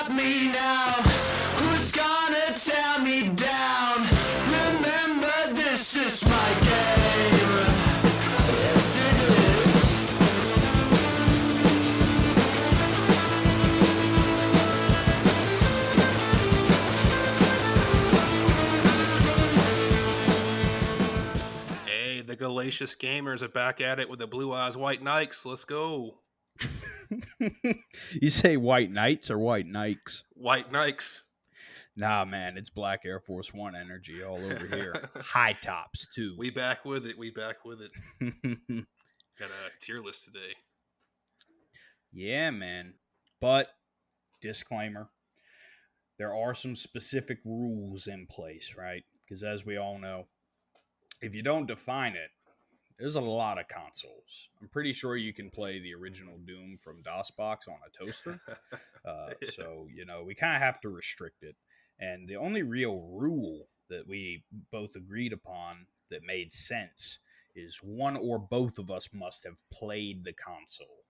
stop me now? Who's gonna tear me down? Remember, this is my game. Yes, it is. Hey, the Galatious Gamers are back at it with the Blue Eyes White Nikes. Let's go. You say white knights or white nikes? White Nikes. Nah, man, it's Black Air Force One energy all over here. High tops, too. We back with it. Got a tier list today. Yeah, man. But, disclaimer, there are some specific rules in place, right? Because as we all know, if you don't define it, there's a lot of consoles. I'm pretty sure you can play the original Doom from DOSBox on a toaster. So, we kind of have to restrict it. And the only real rule that we both agreed upon that made sense is one or both of us must have played the console,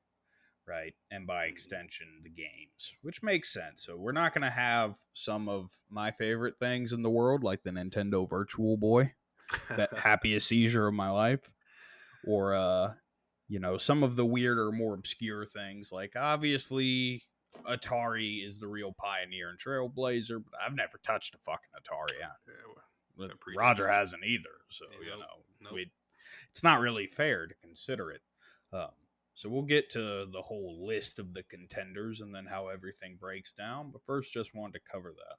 right? And by extension, the games, which makes sense. So we're not going to have some of my favorite things in the world, like the Nintendo Virtual Boy, that happiest seizure of my life, or some of the weirder, more obscure things. Like obviously, Atari is the real pioneer and trailblazer, but I've never touched a fucking Atari. Roger hasn't either, so Nope. It's not really fair to consider it. So we'll get to the whole list of the contenders and then how everything breaks down. But first, just wanted to cover that.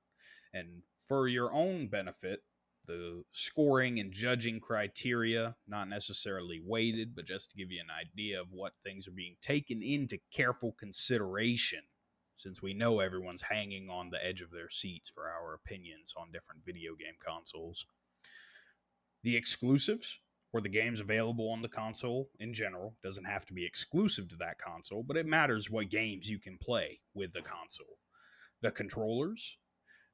And for your own benefit, the scoring and judging criteria, not necessarily weighted, but just to give you an idea of what things are being taken into careful consideration, since we know everyone's hanging on the edge of their seats for our opinions on different video game consoles. The exclusives, or the games available on the console in general, doesn't have to be exclusive to that console, but it matters what games you can play with the console. The controllers,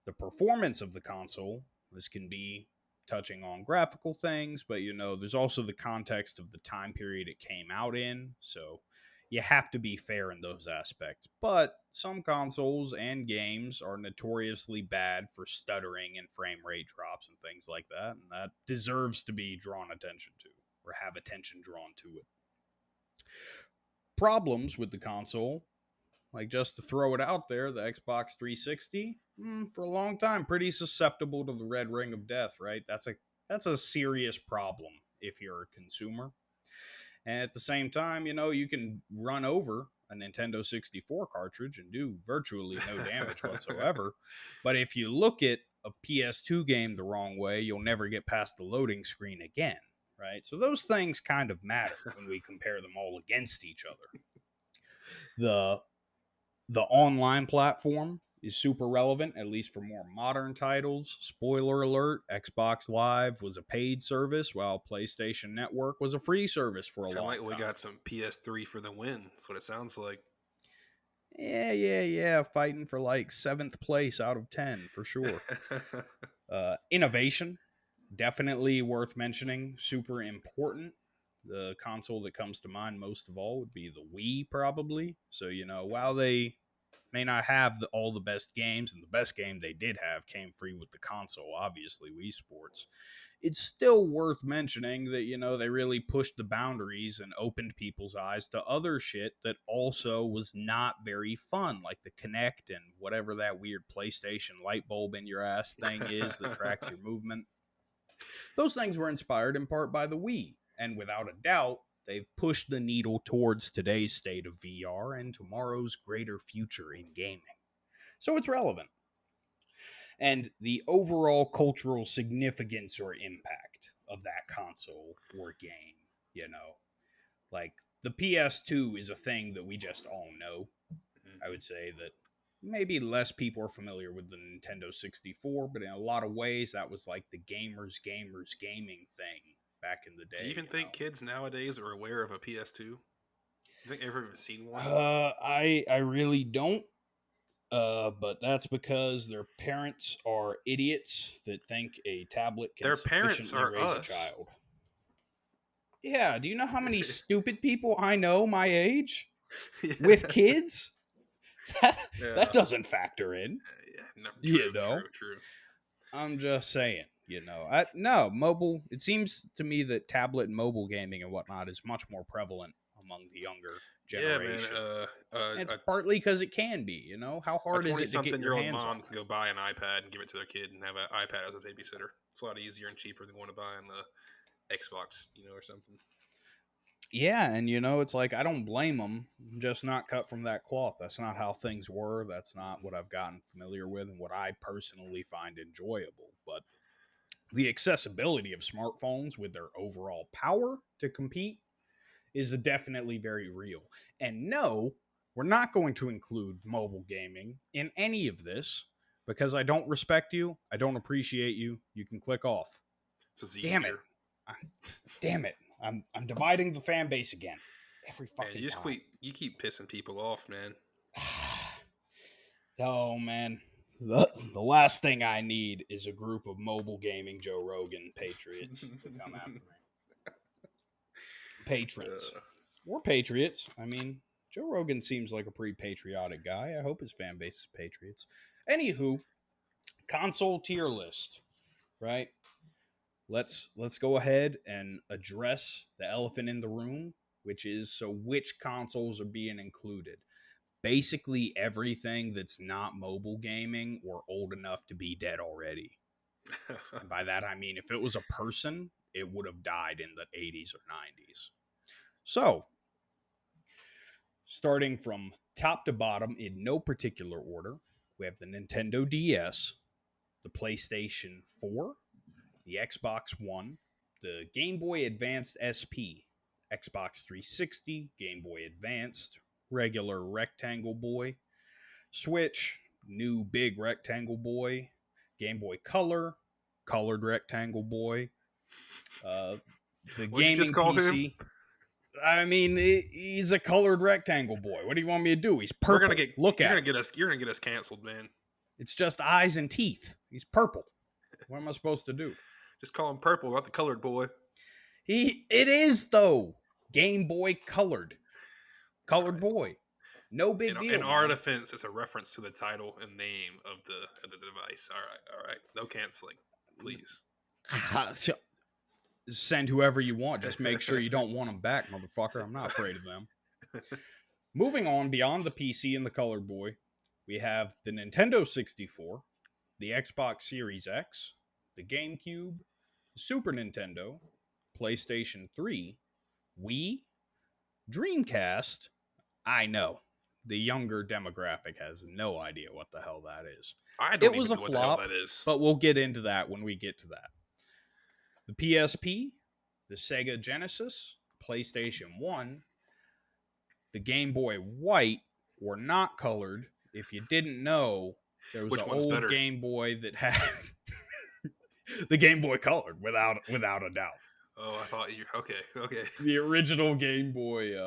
the performance of the console. This can be touching on graphical things, but there's also the context of the time period it came out in. So you have to be fair in those aspects. But some consoles and games are notoriously bad for stuttering and frame rate drops and things like that. And that deserves to be drawn attention to, or have attention drawn to it. Problems with the console, like just to throw it out there, the Xbox 360, for a long time, pretty susceptible to the red ring of death, right? That's a serious problem if you're a consumer. And at the same time, you can run over a Nintendo 64 cartridge and do virtually no damage whatsoever. But if you look at a PS2 game the wrong way, you'll never get past the loading screen again, right? So those things kind of matter when we compare them all against each other. The online platform is super relevant, at least for more modern titles. Spoiler alert, Xbox Live was a paid service, while PlayStation Network was a free service for a long time. Like we got some PS3 for the win. That's what it sounds like. Yeah. Fighting for like 7th place out of 10, for sure. Innovation, definitely worth mentioning. Super important. The console that comes to mind most of all would be the Wii, probably. So, while they may not have all the best games, and the best game they did have came free with the console, obviously, Wii Sports, it's still worth mentioning that, they really pushed the boundaries and opened people's eyes to other shit that also was not very fun, like the Kinect and whatever that weird PlayStation light bulb in your ass thing is that tracks your movement. Those things were inspired in part by the Wii, and without a doubt, they've pushed the needle towards today's state of VR and tomorrow's greater future in gaming. So it's relevant. And the overall cultural significance or impact of that console or game, like the PS2 is a thing that we just all know. I would say that maybe less people are familiar with the Nintendo 64, but in a lot of ways, that was like the gamers gaming thing back in the day. Do you even think kids nowadays are aware of a PS2? You think they've ever seen one? I really don't. But that's because their parents are idiots that think a tablet can their parents are raise us. a child. Yeah, do you know how many stupid people I know my age with kids That doesn't factor in. Yeah, no, You true, know, true. I'm just saying. No mobile. It seems to me that tablet and mobile gaming and whatnot is much more prevalent among the younger Yeah, man. generation. And it's partly because it can be. How A hard is it to get your twenty-something-year-old hands on mom can go buy an iPad and give it to their kid and have an iPad as a babysitter. It's a lot easier and cheaper than going to buying the Xbox, or something. Yeah, and it's like I don't blame them. I'm just not cut from that cloth. That's not how things were. That's not what I've gotten familiar with and what I personally find enjoyable. But the accessibility of smartphones with their overall power to compete is definitely very real. And no, we're not going to include mobile gaming in any of this because I don't respect you. I don't appreciate you. You can click off. It's a Z Damn it. tier. Damn it. I'm dividing the fan base again. Every Man, fucking time. you keep pissing people off, man. Oh man. The last thing I need is a group of mobile gaming Joe Rogan patriots to come after me. Patrons. Or patriots. I mean, Joe Rogan seems like a pretty patriotic guy. I hope his fan base is patriots. Anywho, console tier list, right? Let's go ahead and address the elephant in the room, which is which consoles are being included? Basically everything that's not mobile gaming or old enough to be dead already. And by that I mean if it was a person, it would have died in the 80s or 90s. So, starting from top to bottom in no particular order, we have the Nintendo DS, the PlayStation 4, the Xbox One, the Game Boy Advanced SP, Xbox 360, Game Boy Advanced, regular Rectangle Boy, Switch, new big Rectangle Boy, Game Boy Color, colored Rectangle Boy, the What'd you just gaming call him? PC. I mean, he's a colored rectangle boy. What do you want me to do? He's purple. Look at him. You're gonna get us canceled, man. It's just eyes and teeth. He's purple. What am I supposed to do? Just call him purple, not the colored boy. It is though. Game Boy colored. Colored boy. No big deal. In our defense, it's a reference to the title and name of the device. All right. No canceling, please. Send whoever you want. Just make sure you don't want them back, motherfucker. I'm not afraid of them. Moving on beyond the PC and the colored boy, we have the Nintendo 64, the Xbox Series X, the GameCube, the Super Nintendo, PlayStation 3, Wii, Dreamcast. I know. The younger demographic has no idea what the hell that is. I don't it was even a know flop, what the hell that is. But we'll get into that when we get to that. The PSP, the Sega Genesis, PlayStation 1, the Game Boy White, or not colored. If you didn't know, there was an old Game Boy that had the Game Boy colored, without a doubt. Oh, I thought you okay. The original Game Boy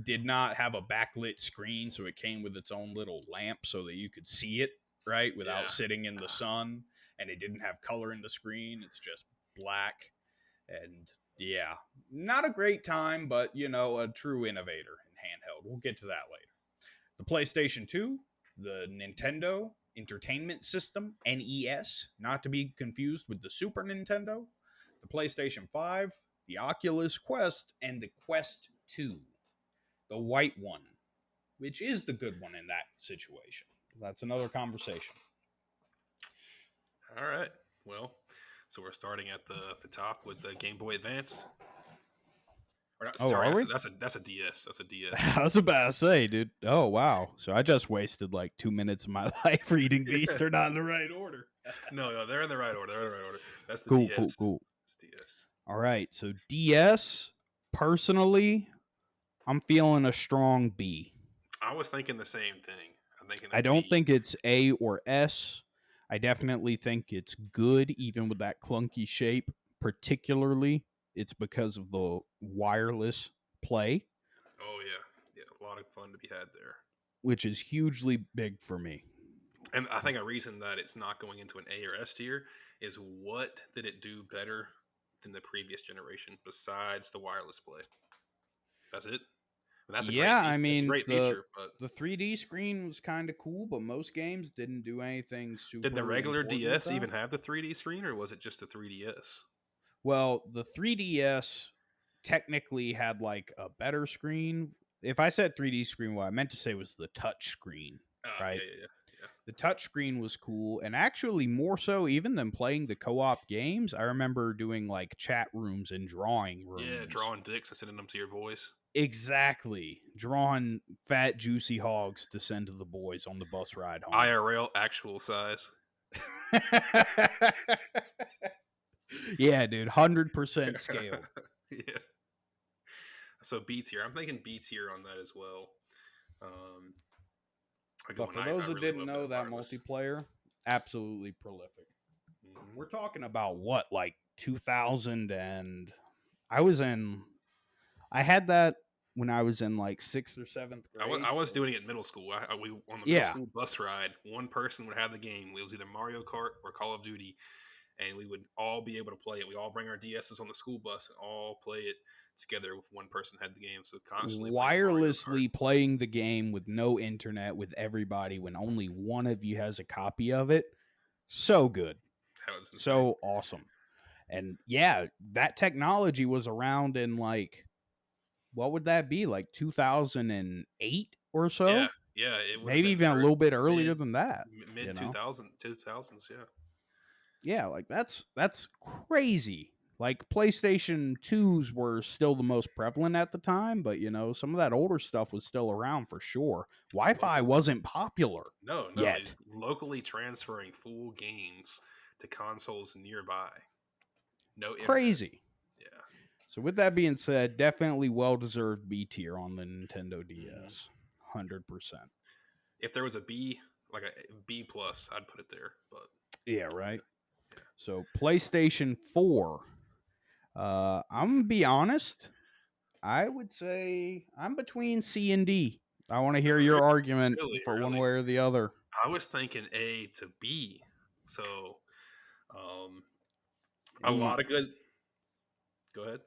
did not have a backlit screen, so it came with its own little lamp so that you could see it, right, without sitting in the sun. And it didn't have color in the screen. It's just black. And yeah, not a great time, but a true innovator in handheld. We'll get to that later. The PlayStation 2, the Nintendo Entertainment System, NES, not to be confused with the Super Nintendo, the PlayStation 5, the Oculus Quest, and the Quest 2, the white one, which is the good one in that situation. That's another conversation. All right. Well, so we're starting at the top with the Game Boy Advance. Are we? That's a DS. That's a DS. I was about to say, dude. Oh wow! So I just wasted like 2 minutes of my life reading these. They're not in the right order. No, they're in the right order. That's the cool, DS. Cool. It's DS. All right. So DS, personally, I'm feeling a strong B. I was thinking the same thing. I don't think it's A or S. I definitely think it's good, even with that clunky shape. Particularly, it's because of the wireless play. Oh, yeah. A lot of fun to be had there. Which is hugely big for me. And I think a reason that it's not going into an A or S tier is what did it do better than the previous generation besides the wireless play? That's it. And that's a Yeah, I that's a mean great feature. But the 3D screen was kind of cool, but most games didn't do anything did the super regular important with DS that. even have the 3D screen, or was it just the 3DS? Well, the 3DS technically had like a better screen. If I said 3D screen, what I meant to say was the touch screen, Yeah, right? yeah. The touch screen was cool, and actually more so even than playing the co-op games. I remember doing like chat rooms and drawing Yeah, rooms. drawing dicks and sending them to your boys. Exactly. Drawing fat juicy hogs to send to the boys on the bus ride home. IRL, actual size. Yeah, dude, 100% scaled. Yeah. So B tier. I'm thinking B tier on that as well. A good But one. for I those that really didn't love know, that that wireless. multiplayer, absolutely prolific. Mhm. We're talking about what, like 2000, and I was in, I had that when I was in like 6th or 7th grade. I was So doing it in middle school. We on the middle yeah, school bus ride, one person would have the game. It was either Mario Kart or Call of Duty, and we would all be able to play it. We all bring our DSs on the school bus and all play it together. With one person had the game, so constantly playing Mario Kart. wirelessly playing the game with no internet with everybody when only one of you has a copy of it. So good. That was insane. So awesome. And yeah, that technology was around in like, what would that be? Like 2008 or Yeah, so? yeah. It would have Maybe been even a for little bit earlier mid than that, you mid know? 2000s. Yeah. Yeah, like that's crazy. Like PlayStation 2s were still the most prevalent at the time, but some of that older stuff was still around for sure. Wi-Fi Local. wasn't popular No. yet. He's locally transferring full games to consoles nearby. No internet. Crazy. Yeah. So with that being said, definitely well-deserved B tier on the Nintendo Mhm. DS. 100%. If there was a B, like a B plus, I'd put it there. But Yeah, right. yeah, So PlayStation 4. I'm gonna be honest. I would say I'm between C and D. I want to hear Re- your argument really, for one really, way or the other. I was thinking A to B. So, um, a You want? lot of good. Go ahead.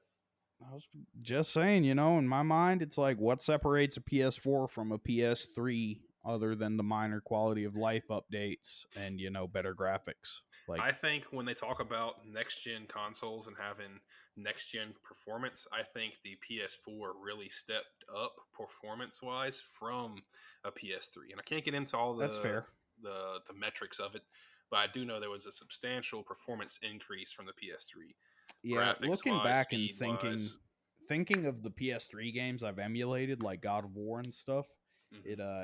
I was just saying, in my mind, it's like what separates a PS4 from a PS3 other than the minor quality of life updates and better graphics. Like I think when they talk about next gen consoles and having next gen performance, I think the PS4 really stepped up performance wise from a PS3. And I can't get into all that's fair. the metrics of it, but I do know there was a substantial performance increase from the PS3, Yeah, graphics looking wise, back and speed thinking wise. thinking of the PS3 games I've emulated, like God of War and stuff, Hmm.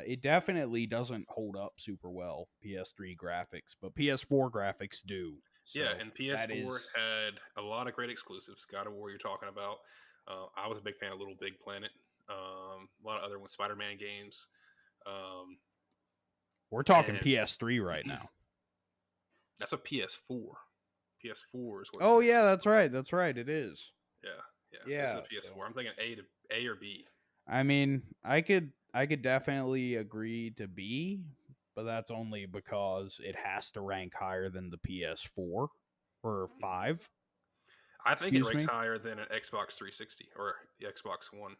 it definitely doesn't hold up super well PS3 graphics, but PS4 graphics do. Yeah, So and that PS4 is had a lot of great exclusives. God of War, you're talking about. I was a big fan of Little Big Planet. A lot of other ones, Spider-Man games. Um, we're talking and PS3 right now. that's a PS4. PS4 is what's Oh next. yeah, that's right. That's right. It is. Yeah, yeah. So this is Yeah. a So PS4. I'm thinking A or B. I mean, I could definitely agree to B, but that's only because it has to rank higher than the PS4 or 5. I think it Excuse ranks me. higher than an Xbox 360 or the Xbox One.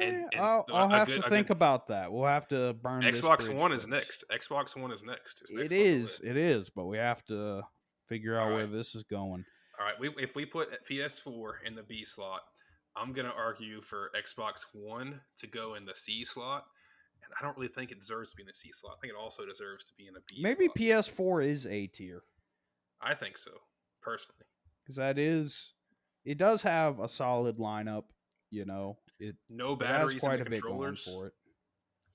And I'll have to a good think about that. We'll have to burn this Xbox bridge One is first. next. Xbox One is next. It's It next on the is, it list. is, but we have to figure All out right. where this is going. All right, if we put PS4 in the B slot, I'm gonna argue for Xbox One to go in the C slot, and I don't really think it deserves to be in the C slot. I think it also deserves to be in a B Maybe slot. PS4 is A tier I think so, personally. because it does have a solid lineup. It No it has batteries in the quite a bit going controllers, for it.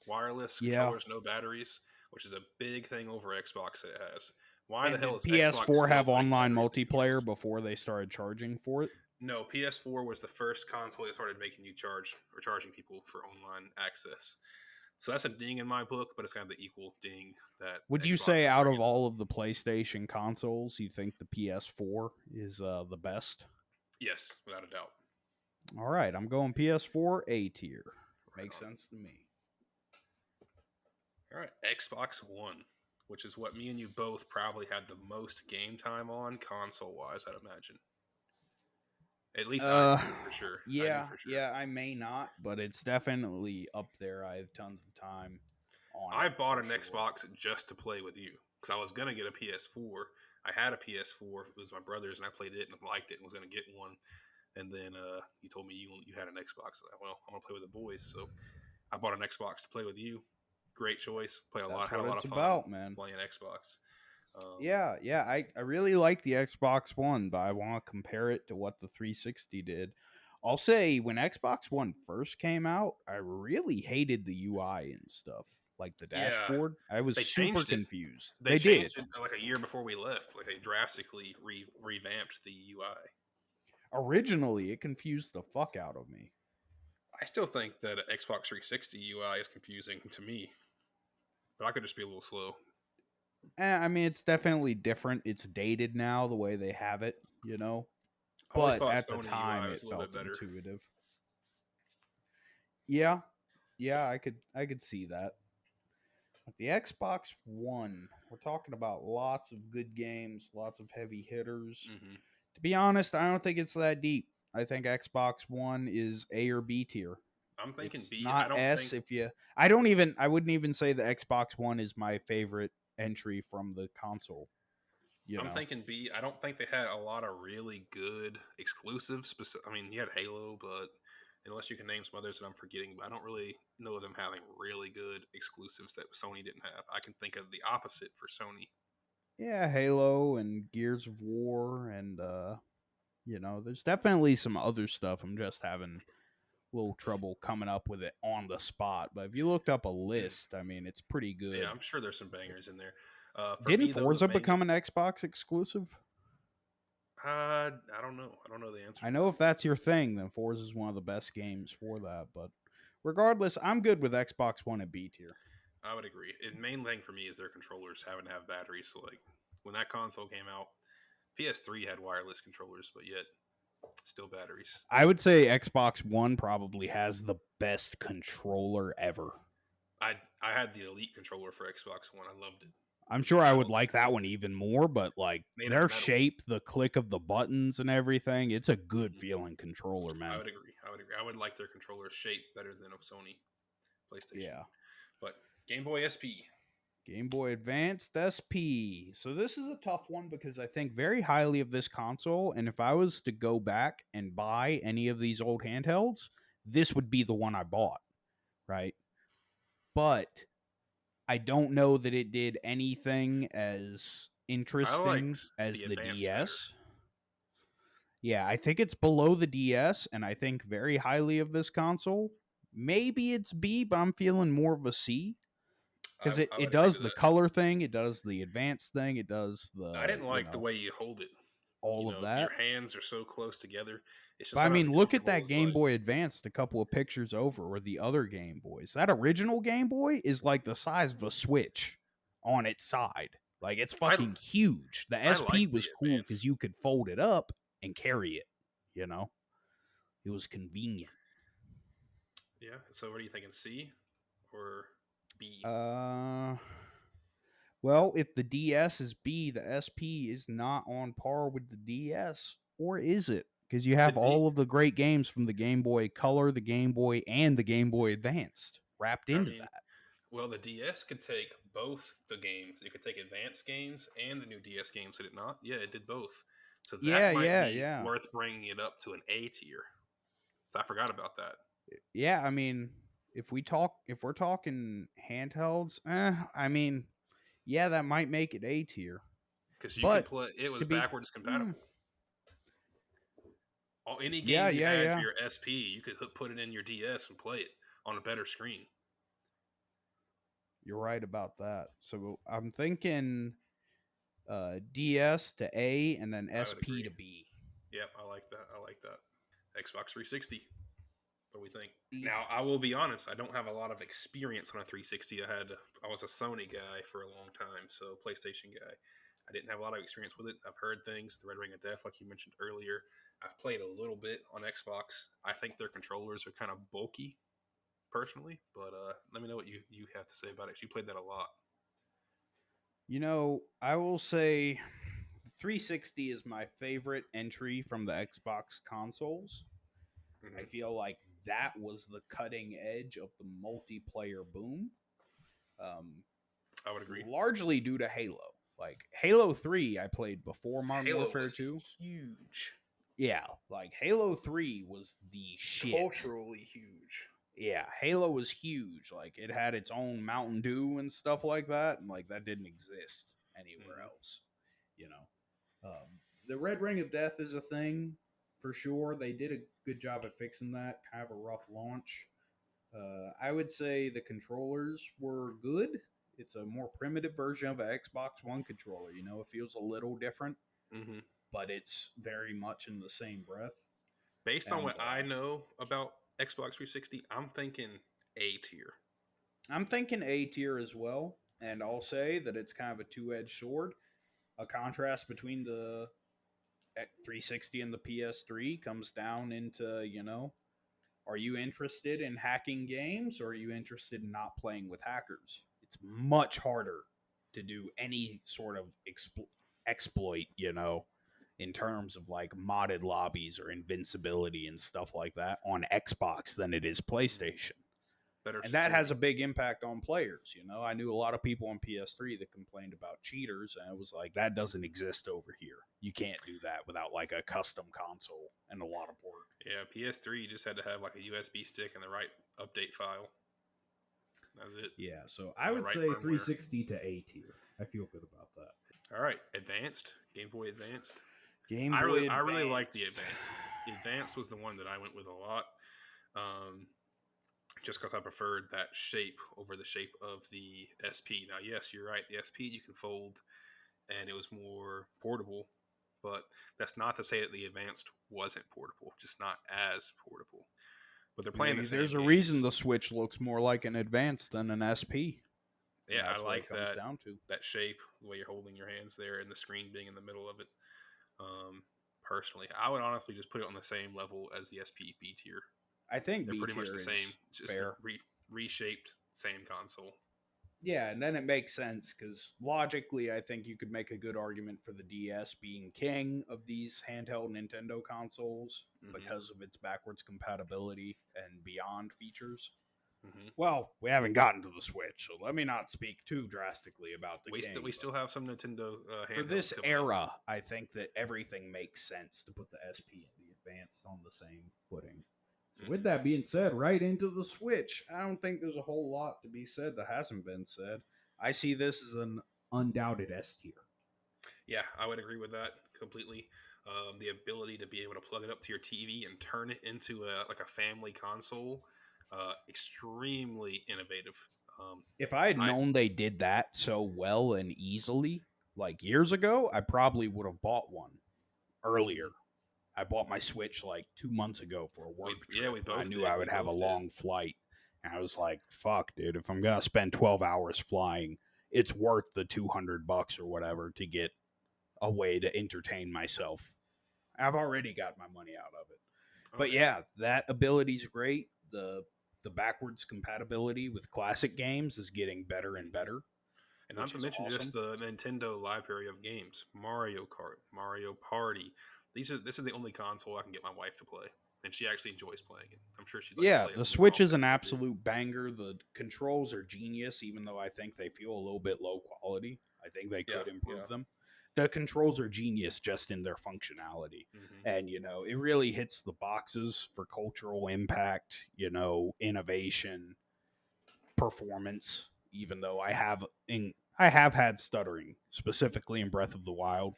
wireless Yeah, controllers, no batteries, which is a big thing over Xbox that it has. Why the and hell did is Xbox PS4 still have putting online batteries in multiplayer controllers? before they started charging for it? No, PS4 was the first console that started making you charge or charging people for online access. So that's a ding in my book, but it's kind of the equal ding that Would you Xbox say is out of bringing. all of the PlayStation consoles, you think the PS4 is the best? Yes, without a doubt. All right, I'm going PS4 A tier. Right Makes on. sense to me. All right, Xbox One, which is what me and you both probably had the most game time on console wise, I'd imagine. At least I do for sure. I do Yeah, for sure. yeah, I may not, but it's definitely up there. I have tons of time on I it bought for an sure. Xbox just to play with you because I was gonna get a PS4. I had a PS4. It was my brother's, and I played it and liked it and was gonna get one. And then you told me you had an Xbox. Well, I'm gonna play with the boys, so I bought an Xbox to play with you. Great choice. That's Had a what lot it's of fun about, man. playing Xbox. Yeah, yeah, I really like the Xbox One, but I want to compare it to what the 360 did. I'll say when Xbox One first came out, I really hated the UI and stuff, like the Yeah, dashboard. I was they super changed it. confused. They They did. changed it like a year before we left. Like they drastically revamped the UI. Originally, it confused the fuck out of me. I still think that Xbox 360 UI is confusing to me, but I could just be a little slow. I mean, it's definitely different. It's dated now, the way they have it, you know? I always But thought at the Sony UI time, was it a little bit felt better. intuitive. Yeah, yeah, I could see that. But the Xbox One, we're talking about lots of good games, lots of heavy hitters. Mm-hmm. To be honest, I don't think it's that deep. I think Xbox One is A or B tier. I'm thinking It's B. I not don't S. think If you, I wouldn't even say the Xbox One is my favorite entry from the console. You I'm know, thinking B. I don't think they had a lot of really good exclusives. I mean, you had Halo, but unless you can name some others that I'm forgetting, but I don't really know them having really good exclusives that Sony didn't have. I can think of the opposite for Sony. yeah, Halo and Gears of War, and there's definitely some other stuff. I'm just having a little trouble coming up with it on the spot. But if you looked up a list, I mean, it's pretty Yeah, good. I'm sure there's some bangers in there. For Didn't me, though, the Forza main. become an Xbox exclusive? I don't know. I don't know the answer I to know that. if that's your thing, then Forza is one of the best games for that. But regardless, I'm good with Xbox One at B tier. I would agree. The main thing for me is their controllers having to have batteries. So, like, when that console came out, PS3 had wireless controllers, but yet still batteries. I would say Xbox One probably has the best controller ever. I had the Elite controller for Xbox One. I loved it. I'm sure I would Metal, like that one even more, but like made of their metal. shape, the click of the buttons and everything, it's a good Mhm. feeling controller, I man. would agree. I would agree. I would like their controller shape better than a Sony PlayStation. Yeah. But Game Boy SP. Game Boy Advanced SP. So this is a tough one because I think very highly of this console, and if I was to go back and buy any of these old handhelds, this would be the one I bought, right? But I don't know that it did anything as I interesting liked as the the Advanced better. DS. Yeah, I think it's below the DS, and I think very highly of this console. Maybe it's B, but I'm feeling more of a C because it, I it would agree to does the that. color thing, it does the advanced thing, it does I the, didn't like the way you hold it. all of Your that. hands are so close together. It's But just I not as mean, look at comfortable that as Game like. Boy Advanced a couple of pictures over, or the other Game Boys. That original Game Boy is like the size of a Switch on its side. Like it's I fucking huge. The I SP liked the was cool because Advance. you could fold it up and carry it. You know, it was convenient. Yeah. So what are you thinking? C or B? Uh, well, if the DS is B, the SP is not on par with the DS, or is it? Because you The have D. all of the great games from the Game Boy Color, the Game Boy, and the Game Boy Advanced wrapped I into mean, that. well, the DS could take both the games. It could take advanced games and the new DS games. Did it not? Yeah, it did both. So that Yeah, might yeah, be yeah. worth bringing it up to an A tier. So I forgot about that Yeah, I mean, if we're talking handhelds, I mean, yeah, that might make it A tier. because you could But play. It to was be, backwards mm, compatible. Any yeah, game you yeah, had for yeah, your SP, you could put it in your DS and play it on a better screen. you're right about that. So I'm thinking DS to A and then I would SP agree. to B. Yep, I like that. I like that. Xbox 360. What do we think? B. Now, I will be honest. I don't have a lot of experience on a 360. I was a Sony guy for a long time, so PlayStation guy. I didn't have a lot of experience with it. I've heard things. The Red Ring of Death, like you mentioned earlier. I've played a little bit on Xbox. I think their controllers are kind of bulky, personally. But let me know what you have to say about it. You played that a lot. I will say 360 is my favorite entry from the Xbox consoles. I Mhm. feel like that was the cutting edge of the multiplayer boom. Um, I would agree. Largely due to Halo. Like Halo 3, I played before Modern Halo Warfare was 2. huge, Yeah, like Halo 3 was the shit. culturally huge. Yeah, Halo was huge. Like it had its own Mountain Dew and stuff like that, and like that didn't exist anywhere Mhm. else. You know, the Red Ring of Death is a thing for sure. They did a good job at fixing that. Kind of a rough launch. I would say the controllers were good. It's a more primitive version of an Xbox One controller. You know, it feels a little different, Mhm. but it's very much in the same breath. Based on And what I know about Xbox 360, I'm thinking A tier. I'm thinking A tier as well. And I'll say that it's kind of a two-edged sword. A contrast between the 360 and the PS3 comes down into, you know, are you interested in hacking games or are you interested in not playing with hackers? It's much harder to do any sort of exploit, you know, in terms of like modded lobbies or invincibility and stuff like that on Xbox than it is PlayStation. Better And that has security. a big impact on players. You know, I knew a lot of people on PS3 that complained about cheaters, and it was like, that doesn't exist over here. You can't do that without like a custom console and a lot of work. Yeah, PS3 you just had to have like a USB stick and the right update file. That's it. Yeah, so I And the would right say firmware. 360 to A tier. I feel good about that. All right, Advanced, Game Boy Advanced. Game I Boy really like the Advanced. Advanced. The Advanced was the one that I went with a lot. Just because I preferred that shape over the shape of the SP. Now, yes, you're right. The SP you can fold, and it was more portable, but that's not to say that the Advanced wasn't portable, just not as portable. But they're playing the same There's a reason games. the Switch looks more like an Advanced than an SP. Yeah, I That's what it like comes that down to. shape, the way you're holding your hands there, and the screen being in the middle of it. Personally, I would honestly just put it on the same level as the SP B tier. I think They're B pretty much tier the same. is It's just a fair. reshaped same console. Yeah, and then it makes sense because logically, I think you could make a good argument for the DS being king of these handheld Nintendo consoles Hmm. because of its backwards compatibility and beyond features. Hmm. Well, we haven't gotten to the Switch, so let me not speak too drastically about the We king. still have some Nintendo For handhelds this coming up. era, I think that everything makes sense to put the SP and the Advanced on the same footing. So with Hmm. that being said, right into the Switch. I don't think there's a whole lot to be said that hasn't been said. I see this as an undoubted S tier. Yeah, I would agree with that completely. The ability to be able to plug it up to your TV and turn it into a family console, extremely innovative. Um, If I had I known they did that so well and easily, like years ago, I probably would have bought one earlier. I bought my Switch like 2 months ago for a work trip. we I both knew did. I We would have a both did. long flight. And I was like, fuck, dude, if I'm going to spend 12 hours flying, it's worth the $200 or whatever to get a way to entertain myself. I've already got my money out of it. But Okay. yeah, that ability's great. The backwards compatibility with classic games is getting better and Mhm. better, And not which to is mention just awesome. the Nintendo library of games: Mario Kart, Mario Party. This is the only console I can get my wife to play, and she actually enjoys playing it. I'm sure she'd like to Yeah, play it the more Switch is often an than I do. absolute banger. The controls are genius, even though I think they feel a little bit low quality. I think they Yeah, could yeah. improve them. The controls are genius just in their functionality. Hmm. And, you know, it really hits the boxes for cultural impact, you know, innovation, performance, even though I have had stuttering, specifically in Breath of the Wild,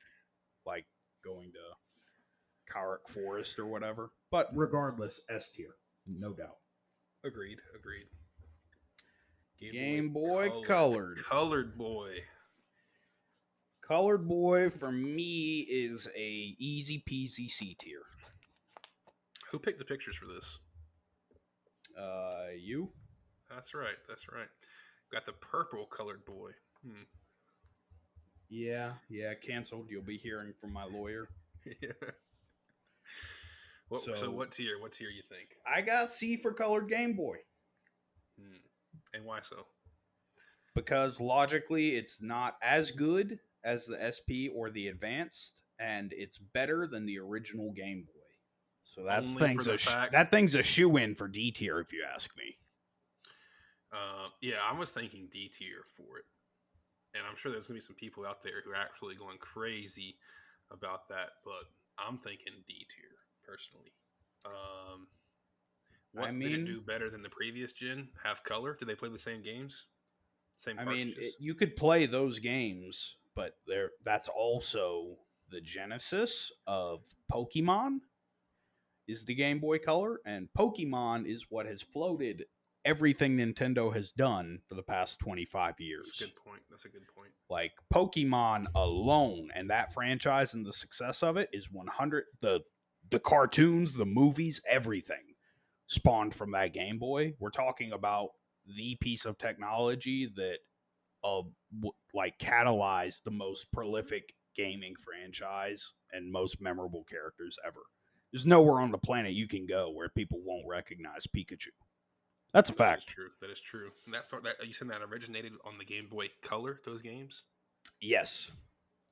like going to Karak Forest or whatever. But regardless, S tier, no doubt. Agreed, agreed. Game Boy Game Boy Colored, Colored. Colored Boy. Colored Boy for me is a easy peasy C tier. Who picked the pictures for this? You? That's right, that's right. Got the purple Colored Boy. Hmm. Yeah, canceled. You'll be hearing from my lawyer. Yeah. So So what tier? What tier you think? I got C for Colored Game Boy Hmm. And why so? because logically it's not as good as the SP or the Advanced, and it's better than the original Game Boy. So Only for the fact that thing's a shoe-in for D tier, if you ask me. Yeah, I was thinking D tier for it, and I'm sure there's gonna be some people out there who are actually going crazy about that, but I'm thinking D tier personally. Um, what did it do better than the previous gen? Have color? Did they play the same games? Same cartridges? You could play those games, but that's also the genesis of Pokemon is the Game Boy Color, and Pokemon is what has floated everything Nintendo has done for the past 25 years. That's a good point. That's a good point. Like Pokemon alone and that franchise and the success of it is 100 the cartoons, the movies, everything spawned from that Game Boy. We're talking about the piece of technology that like catalyzed the most prolific gaming franchise and most memorable characters ever. There's nowhere on the planet you can go where people won't recognize Pikachu. That's a fact. That is true. That is true. And that you said that originated on the Game Boy Color. Those games. Yes,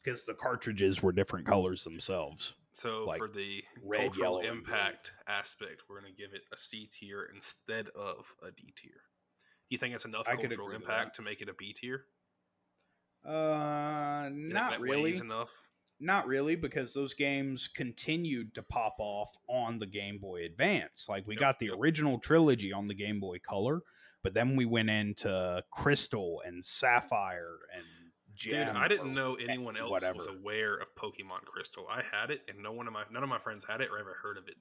because the cartridges were different colors themselves. So like for the red, cultural yellow, impact aspect, we're going to give it a C tier instead of a D tier. Do you think it's enough cultural impact to make it a B tier? Not really. Enough? Not really, because those games continued to pop off on the Game Boy Advance. Like we got the original trilogy on the Game Boy Color, but then we went into Crystal and Sapphire and Gem. Dude, I didn't know anyone else was aware of Pokemon Crystal. I had it, and none of my friends had it or ever heard of it.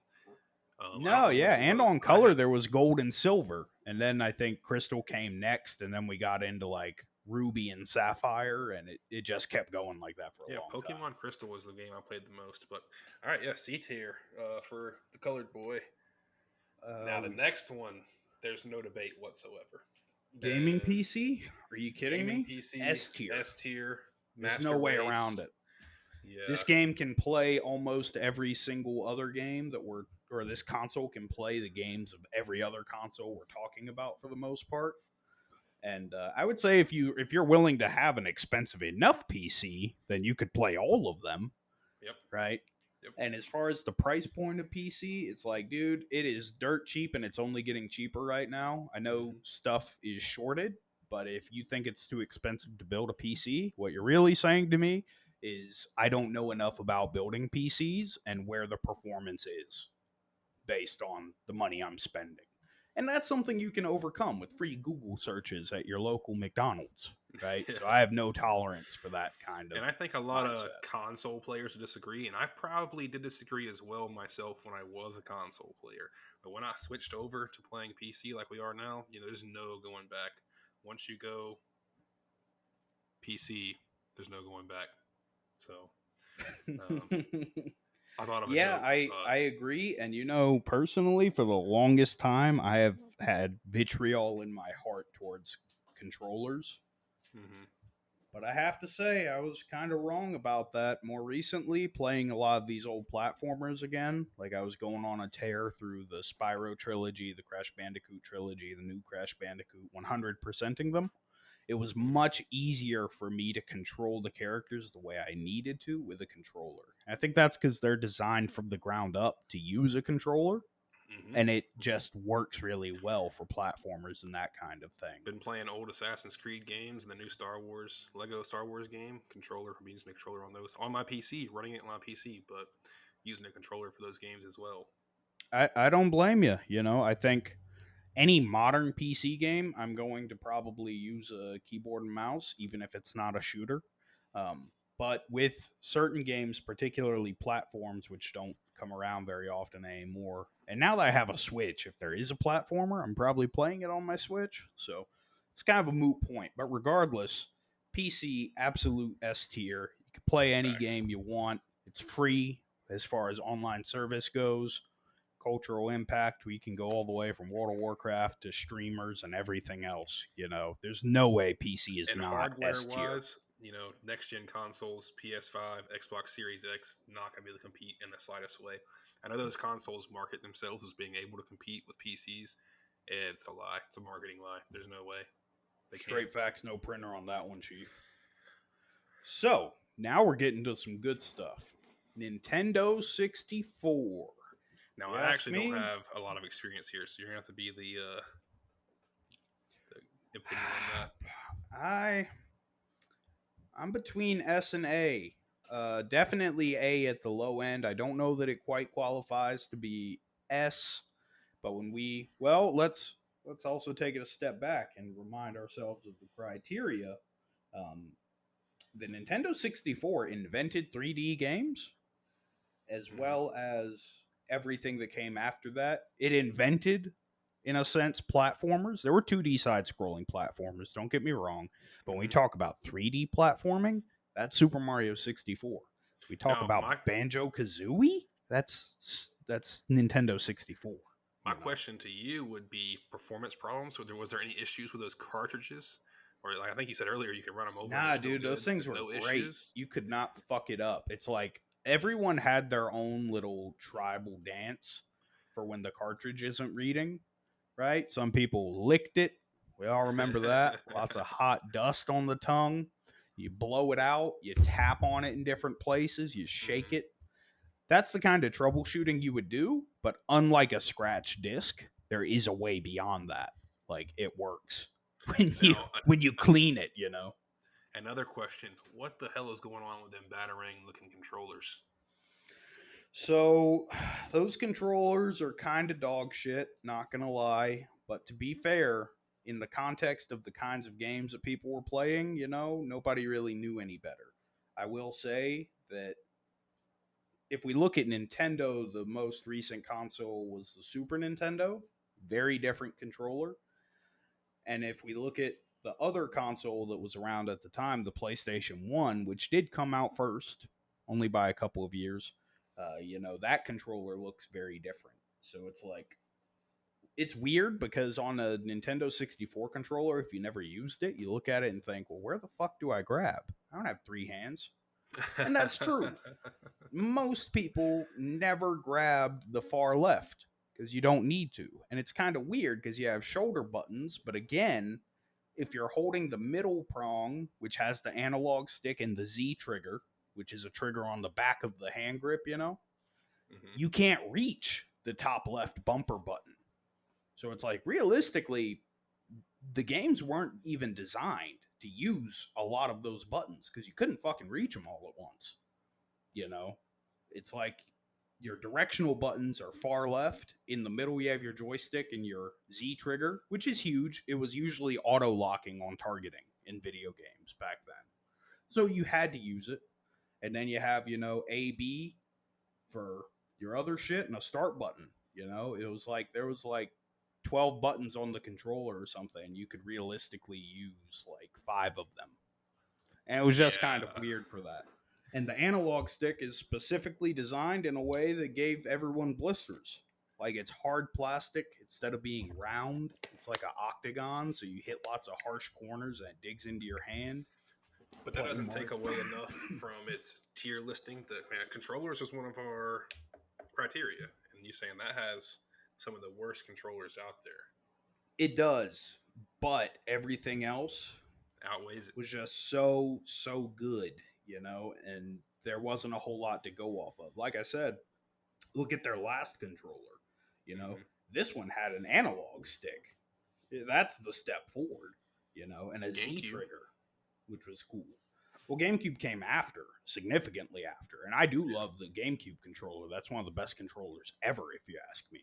And on Color there was Gold and Silver, and then I think Crystal came next, and then we got into like Ruby and Sapphire, and it just kept going like that for a long time. Pokemon Crystal was the game I played the most. But all right, C tier for the colored boy. Now the next one, there's no debate whatsoever. Gaming PC? Are you kidding me? PC, S tier. S tier. There's no way around it. Yeah. This game can play almost every single other game or this console can play the games of every other console we're talking about for the most part. And I would say if you're willing to have an expensive enough PC, then you could play all of them. Yep. Right? Yep. And as far as the price point of PC, it's like, dude, it is dirt cheap and it's only getting cheaper right now. I know stuff is shorted, but if you think it's too expensive to build a PC, what you're really saying to me is I don't know enough about building PCs and where the performance is based on the money I'm spending. And that's something you can overcome with free Google searches at your local McDonald's, right? So I have no tolerance for that kind of. And I think a lot of console players would disagree, and I probably did disagree as well myself when I was a console player. But when I switched over to playing PC like we are now, there's no going back. Once you go PC, there's no going back. So I thought of a joke, I agree. And personally, for the longest time, I have had vitriol in my heart towards controllers. Mm-hmm. But I have to say, I was kind of wrong about that more recently, playing a lot of these old platformers again. Like I was going on a tear through the Spyro trilogy, the Crash Bandicoot trilogy, the new Crash Bandicoot, 100%ing them. It was much easier for me to control the characters the way I needed to with a controller. I think that's because they're designed from the ground up to use a controller, and it just works really well for platformers and that kind of thing. Been playing old Assassin's Creed games and the new Lego Star Wars game. I'm using a controller on those on my PC, running it on my PC, but using a controller for those games as well. I don't blame you. I think any modern PC game, I'm going to probably use a keyboard and mouse, even if it's not a shooter. But with certain games, particularly platforms, which don't come around very often anymore, and now that I have a Switch, if there is a platformer, I'm probably playing it on my Switch. So it's kind of a moot point. But regardless, PC, absolute S tier. You can play any game you want. It's free as far as online service goes. Cultural impact, we can go all the way from World of Warcraft to streamers and everything else. There's no way PC is not S tier. Hardware-wise, next gen consoles, PS5, Xbox Series X, not gonna be able to compete in the slightest way. I know those consoles market themselves as being able to compete with PCs. It's a lie. It's a marketing lie. There's no way. Straight facts, no printer on that one, Chief. So Now we're getting to some good stuff. Nintendo 64. Now, You I ask actually don't me? have a lot of experience here, so you're gonna have to be the opinion on that. I I'm between S and A. Definitely A at the low end. I don't know that it quite qualifies to be S, but let's also take it a step back and remind ourselves of the criteria. Um, the Nintendo 64 invented 3D games as Mhm. well as everything that came after that. It invented, in a sense, platformers. There were 2D side scrolling platformers, don't get me wrong. But when we Mhm. talk about 3D platforming, that's Super Mario 64. We talk Now, about Banjo Kazooie, that's Nintendo 64. my You know, question to you would be performance problems. Was there any issues with those cartridges, or like I think you said earlier, you could run them over and they're nah, still dude, those good things with were no great. issues? You could not fuck it up. It's like everyone had their own little tribal dance for when the cartridge isn't reading, right? Some people licked it. We all remember that. Lots of hot dust on the tongue. You blow it out, you tap on it in different places, you shake Mhm. it. That's the kind of troubleshooting you would do, but unlike a scratch disc, there is a way beyond that. Like it works when you Now, when you clean it, you know. another question: what the hell is going on with them batarang looking controllers? So those controllers are kind of dog shit, not gonna lie. But to be fair, in the context of the kinds of games that people were playing, you know, nobody really knew any better. I will say that if we look at Nintendo, the most recent console was the Super Nintendo, very different controller. And if we look at the other console that was around at the time, the PlayStation 1, which did come out first, only by a couple of years, you know, that controller looks very different. So it's like, it's weird because on a Nintendo 64 controller, if you never used it, you look at it and think, well, where the fuck do I grab? I don't have three hands. And that's true. Most people never grabbed the far left because you don't need to. And it's kind of weird because you have shoulder buttons, but again, if you're holding the middle prong, which has the analog stick and the Z trigger, which is a trigger on the back of the hand grip, you know, Mhm. you can't reach the top left bumper button. So it's like realistically, the games weren't even designed to use a lot of those buttons because you couldn't fucking reach them all at once. You know, it's like your directional buttons are far left. In the middle, you have your joystick and your Z trigger, which is huge. It was usually auto locking on targeting in video games back then. So you had to use it. And then you have, you know, A, B for your other shit and a start button. You know, it was like there was like 12 buttons on the controller or something. You could realistically use like five of them. And it was just kind of Yeah, weird for that. And the analog stick is specifically designed in a way that gave everyone blisters. Like it's hard plastic instead of being round. It's like an octagon, so you hit lots of harsh corners and it digs into your hand. but that Playing doesn't take Mario. away enough from its tier listing. The controllers is one of our criteria, and you saying that has some of the worst controllers out there It does, but everything else outweighs it. was just so good, you know, and there wasn't a whole lot to go off of. Like I said, look at their last controller. You know, Hmm. this one had an analog stick. That's the step forward, you know, and a Z GameCube. trigger, which was cool. Well, GameCube came after, significantly after, and I do love the GameCube controller. That's one of the best controllers ever, if you ask me,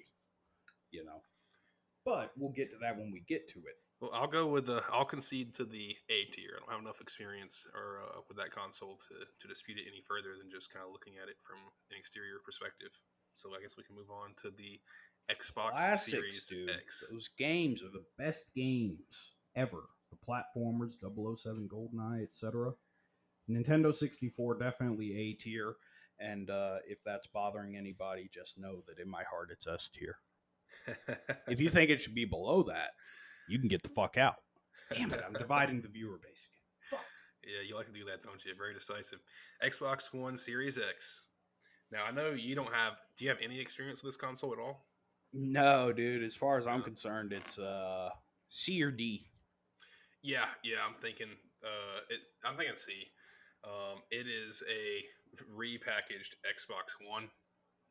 you know. But we'll get to that when we get to it. Well, I'll go with the. I'll concede to the A tier. I don't have enough experience or with that console to dispute it any further than just kind of looking at it from an exterior perspective. So I guess we can move on to the Xbox Classics, Series dude. X. Those games are the best games ever. The platformers, 007, GoldenEye, etc. Nintendo 64 definitely A tier, and if that's bothering anybody, just know that in my heart it's S tier. If you think it should be below that, you can get the fuck out. Damn it, I'm dividing the viewer base again. Fuck. Yeah, you like to do that, don't you? Very decisive. Xbox One Series X. Now I know you don't have. Do you have any experience with this console at all? No, dude. As far as I'm No. concerned, it's C or D. Yeah, yeah. I'm thinking. I'm thinking C. It is a repackaged Xbox One,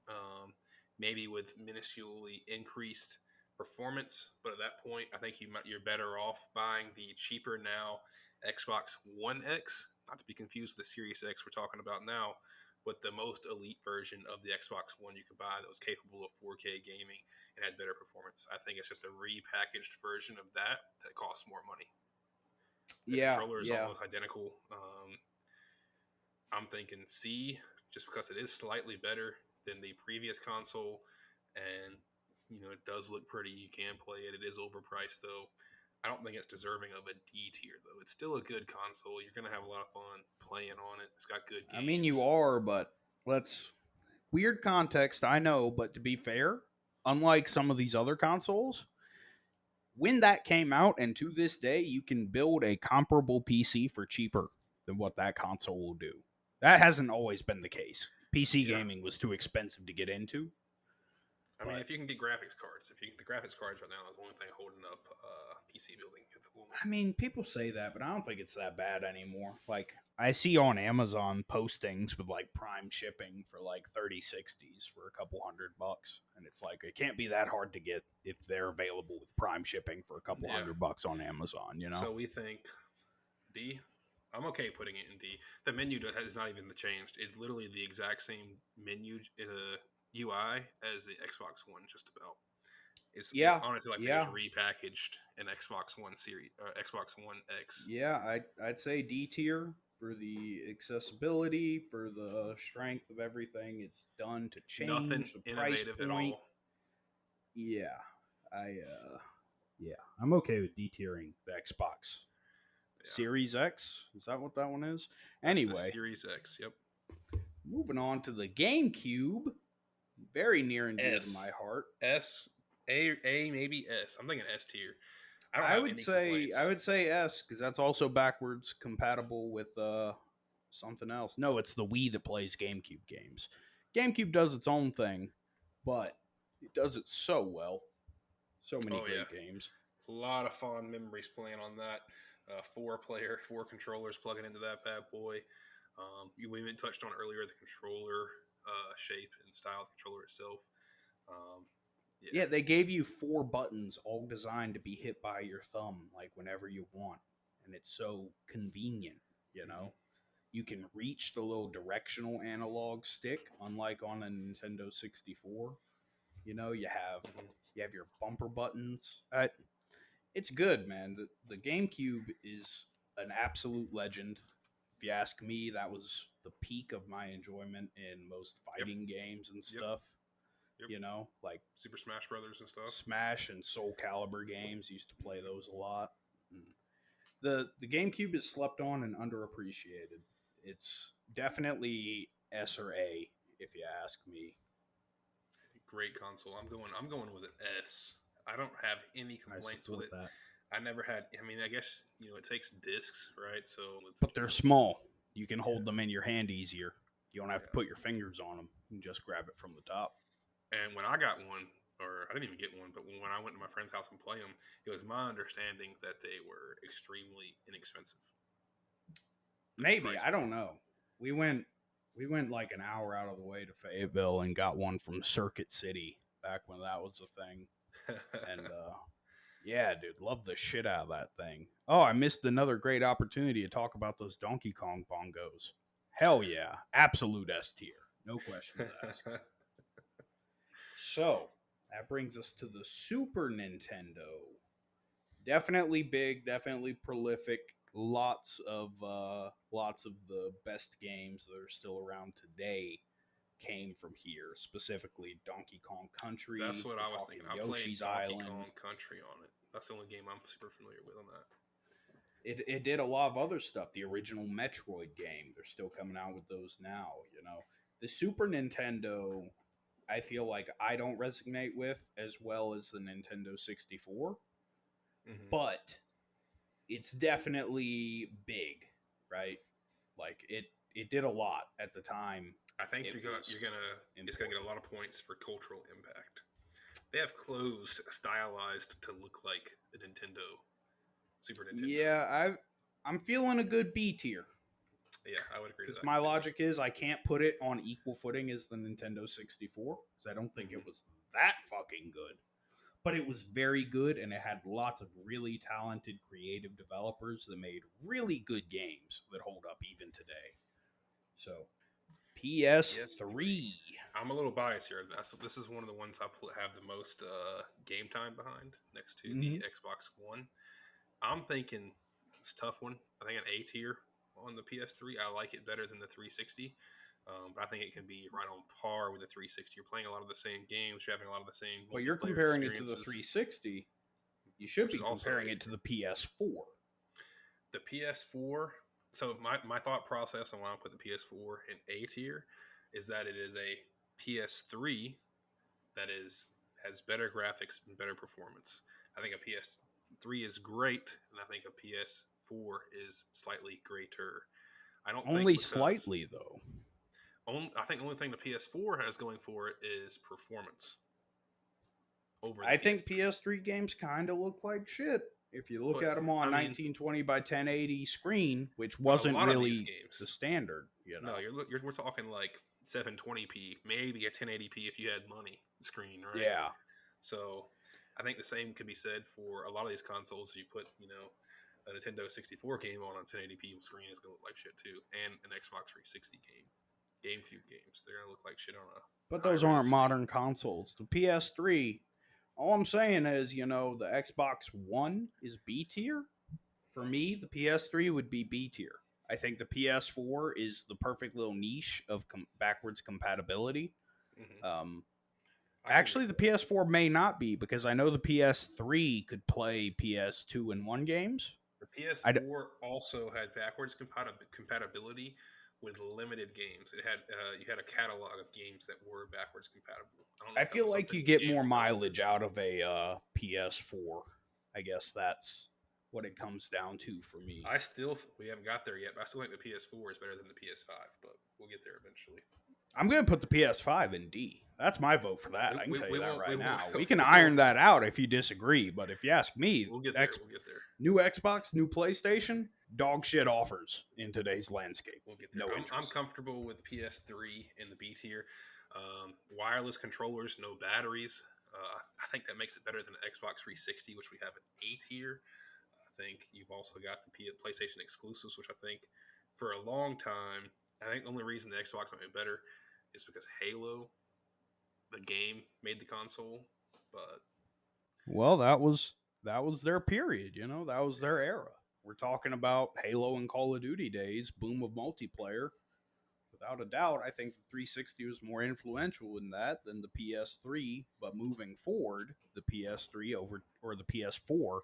um, maybe with minusculely increased performance. But at that point, I think you're better off buying the cheaper now Xbox One X, not to be confused with the Series X we're talking about now, but the most elite version of the Xbox One you could buy that was capable of 4K gaming and had better performance. I think it's just a repackaged version of that costs more money. The Yeah, controller is yeah. almost identical. I'm thinking C, just because it is slightly better than the previous console, and it does look pretty. You can play it. It is overpriced though. I don't think it's deserving of a D tier though. It's still a good console. You're gonna have a lot of fun playing on it. It's got good I mean, you games. are, but let's weird context. I know, but to be fair, unlike some of these other consoles, when that came out, and to this day, you can build a comparable PC for cheaper than what that console will do. That hasn't always been the case. PC Yeah, gaming was too expensive to get into. I mean, But if you can get graphics cards, if you the graphics cards right now is the only thing holding up PC building at the moment. I mean, people say that, but I don't think it's that bad anymore. Like, I see on Amazon postings with like Prime shipping for like 3060s for a couple $100, and it's like it can't be that hard to get if they're available with Prime shipping for a couple Yeah. $100 on Amazon. You know? So we think D. I'm okay putting it in D. The menu has not even changed. It's literally the exact same menu UI as the Xbox One, just about. It's Yeah, honestly like they yeah, just repackaged an Xbox One series or Xbox One X. yeah. I'd say D tier for the accessibility, for the strength of everything it's done to Nothing change the price innovative at point. all. Yeah, I yeah, I'm okay with D-tiering the Xbox Yeah, Series X. Is that what that one is? that's the Anyway, Series X. Yep. moving on to the GameCube. Very near and dear to S, my heart. S, A, maybe S. I'm thinking S tier. I don't I have would any say I complaints. would say S because that's also backwards compatible with something else. No, it's the Wii that plays GameCube games. GameCube does its own thing, but it does it so well. So many Oh yeah, great games. a lot of fond memories playing on that. 4 player, 4 controllers plugging into that bad boy. We even touched on earlier the controller shape and style of the controller itself. Um, yeah, Yeah, they gave you 4 buttons, all designed to be hit by your thumb, like whenever you want, and it's so convenient. You mm-hmm. know, you can reach the little directional analog stick, unlike on a Nintendo 64. You know, Mm-hmm. you have your bumper buttons. It's good, man. The GameCube is an absolute legend. If you ask me, that was the peak of my enjoyment in most Yep, fighting games and yep, stuff. yep. You know, like Super Smash Brothers and stuff. Smash and Soul Calibur games. Used to play those a lot. The GameCube is slept on and underappreciated. It's definitely S or A if you ask me. Great console. I'm going with an S. I don't have any I complaints with support it. that. I never had. I mean, I guess it takes discs, right? So with But they're small. You can hold yeah, them in your hand easier. You don't have to yeah. put your fingers on them. You can just grab it from the top. And when I got one, or I didn't even get one, but when I went to my friend's house and play them, it was my understanding that they were extremely inexpensive. Maybe, Price I don't know. We went like an hour out of the way to Fayetteville and got one from Circuit City back when that was a thing. And yeah, dude, love the shit out of that thing. Oh, I missed another great opportunity to talk about those Donkey Kong bongos. Hell yeah, absolute S tier, no questions asked. So that brings us to the Super Nintendo. Definitely big, definitely prolific. Lots of the best games that are still around today came from here. Specifically, Donkey Kong Country. That's what We're I was talking thinking. I played Yoshi's Donkey Island. Kong Country on it. That's the only game I'm super familiar with on that. It did a lot of other stuff. The original Metroid game. They're still coming out with those now. You know, the Super Nintendo. I feel like I don't resonate with as well as the Nintendo 64, Mm-hmm. but it's definitely big, right? Like it did a lot at the time. I think It was it's gonna get a lot of points for cultural impact. They have clothes stylized to look like the Nintendo, Super Nintendo. Yeah, I'm feeling a good B tier. Yeah, I would agree to Because that. my logic is I can't put it on equal footing as the Nintendo 64 because I don't think it was that fucking good. But it was very good, and it had lots of really talented creative developers that made really good games that hold up even today. So PS3. I'm a little biased here. This is one of the ones I have the most game time behind, next to the Xbox One. I'm thinking it's a tough one. I think an A tier on the PS3. I like it better than the 360. But I think it can be right on par with the 360. You're playing a lot of the same games. You're having a lot of the same But you're multiplayer comparing it to the experiences, 360. You should which be is also comparing A it to tier. the PS4. The PS4. So my thought process on why I put the PS4 in A tier is that it is a PS3 that has better graphics and better performance. I think a PS3 is great, and I think a PS4 is slightly greater. I don't think Only because slightly, though. I think the only thing the PS4 has going for it is performance over the I think PS3. PS3 games kind of look like shit. If you look But, at them on I mean, 1920 by 1080 screen, which but a wasn't lot of these really games, the standard, you know. no, we're talking like 720p, maybe a 1080p if you had money screen, right? Yeah. So I think the same could be said for a lot of these consoles. You put, a Nintendo 64 game on a 1080p screen is going to look like shit too, and an Xbox 360 game, GameCube games, they're going to look like shit on a But those high-res aren't screen. modern consoles. The PS3, all I'm saying is, the Xbox One is B tier. For me, the PS3 would be B tier. I think the PS4 is the perfect little niche of backwards compatibility. Mhm. Actually, the PS4 may not be because I know the PS3 could play PS2 and 1 games. The PS4 also had backwards compatibility with limited games. It had you had a catalog of games that were backwards compatible. I don't know I if that feel was like something you with get game more development. mileage out of a PS4. I guess that's what it comes down to for me. We haven't got there yet, but I still think the PS4 is better than the PS5, but we'll get there eventually. I'm going to put the PS5 in D. That's my vote for that. I can tell you that right now. We can we iron won't- that out if you disagree, but if you ask me, We'll get there. We'll get there. new Xbox, new PlayStation, dog shit offers in today's landscape. We'll get there. No I'm interest. comfortable with PS3 in the B tier. Wireless controllers, no batteries. I think that makes it better than the Xbox 360, which we have an A tier. I think you've also got the PlayStation exclusives, which I think for a long time, I think the only reason the Xbox might be better is because Halo, the game, made the console. But Well, that was their period, that was their era. We're talking about Halo and Call of Duty days, boom of multiplayer. Without a doubt, I think the 360 was more influential in that than the PS3. But moving forward, the PS3 the PS4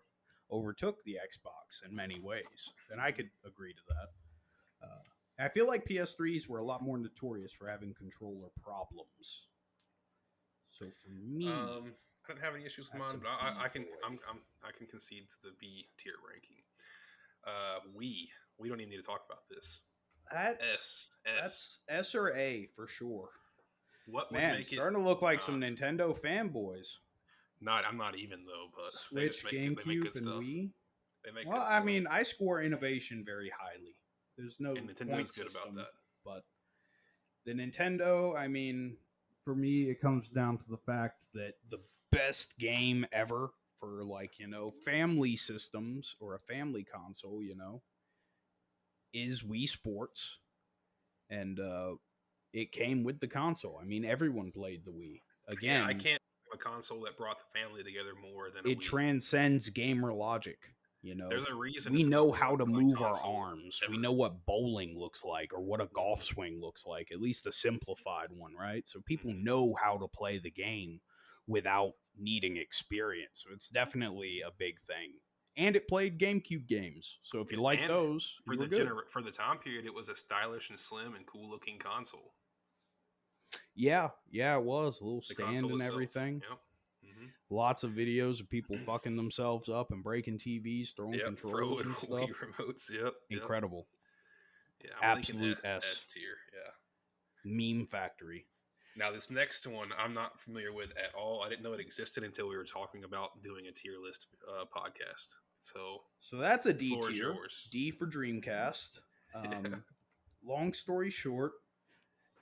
overtook the Xbox in many ways, and I could agree to that. I feel like PS3s were a lot more notorious for having controller problems. So for me, I don't have any issues with That's mine, a but I can B boy. I can concede to the B tier ranking. We don't even need to talk about this. that's S or A for sure. What would Man, make it starting to look like some Nintendo fanboys. I'm not even though, but Switch, they make GameCube, good and stuff. Wii. They make Well, good I stuff. mean, I score innovation very highly. There's no And Nintendo's point good system, about that. but the Nintendo, I mean, for me, it comes down to the fact that the best game ever for family systems or a family console, is Wii Sports, and it came with the console. I mean, everyone played the Wii. Again, I can't have a console that brought the family together more than a it Wii. transcends gamer logic. There's a reason we it's the know number how one to selling move our console arms. ever. We know what bowling looks like or what a golf swing looks like, at least a simplified one, right? So people know how to play the game without needing experience. So it's definitely a big thing. And it played GameCube games. So if you like And those, for you the were good. for the time period, it was a stylish and slim and cool looking console. Yeah, it was. A little The stand console and itself. everything. Yep. Lots of videos of people fucking themselves up and breaking TVs, throwing controllers and stuff. Wii remotes. Yep. Incredible. Yeah, I'm Absolute S tier. Yeah. Meme factory. Now this next one I'm not familiar with at all. I didn't know it existed until we were talking about doing a tier list podcast. So that's a D floor is tier. yours. D for Dreamcast. long story short,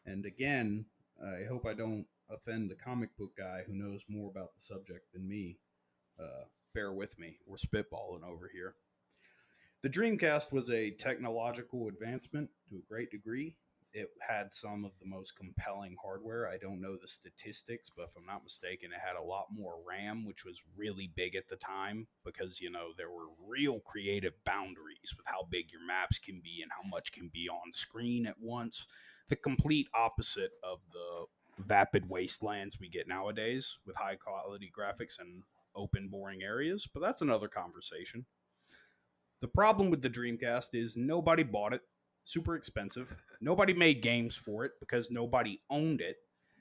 and again, I hope I don't offend the comic book guy who knows more about the subject than me. Bear with me. We're spitballing over here. The Dreamcast was a technological advancement to a great degree. It had some of the most compelling hardware. I don't know the statistics, but if I'm not mistaken, it had a lot more RAM, which was really big at the time because, there were real creative boundaries with how big your maps can be and how much can be on screen at once. The complete opposite of the vapid wastelands we get nowadays with high quality graphics and open, boring areas, but that's another conversation. The problem with the Dreamcast is nobody bought it. Super expensive. Nobody made games for it because nobody owned it.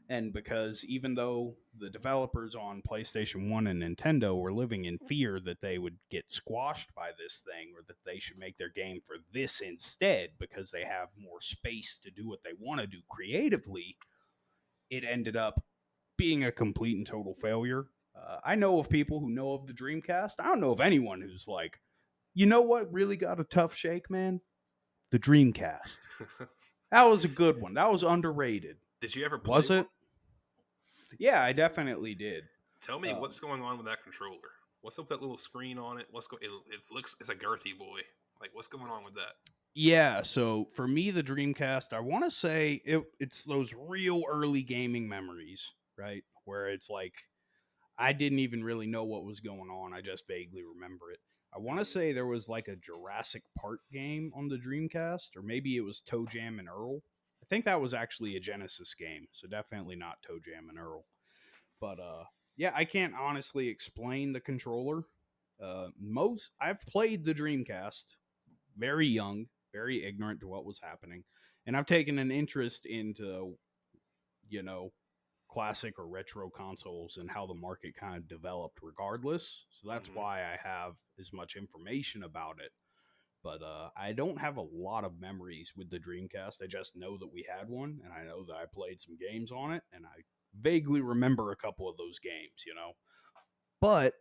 And because even though the developers on PlayStation 1 and Nintendo were living in fear that they would get squashed by this thing or that they should make their game for this instead because they have more space to do what they want to do creatively, it ended up being a complete and total failure. I know of people who know of the Dreamcast. I don't know of anyone who's like, you know what really got a tough shake, man? The Dreamcast. That was a good one. That was underrated. Did you ever play Was one? it? Yeah, I definitely did. Tell me what's going on with that controller. What's up with that little screen on it? It looks it's a girthy boy. Like what's going on with that? Yeah, so for me, the Dreamcast, I want to say it's those real early gaming memories, right? Where it's like I didn't even really know what was going on. I just vaguely remember it. I want to say there was like a Jurassic Park game on the Dreamcast, or maybe it was Toe Jam and Earl. I think that was actually a Genesis game, so definitely not Toe Jam and Earl. But yeah, I can't honestly explain the controller. Most I've played the Dreamcast very young, very ignorant to what was happening, and I've taken an interest into you know classic or retro consoles and how the market kind of developed regardless. So that's why I have as much information about it. But I don't have a lot of memories with the Dreamcast. I just know that we had one, and I know that I played some games on it, and I vaguely remember a couple of those games. But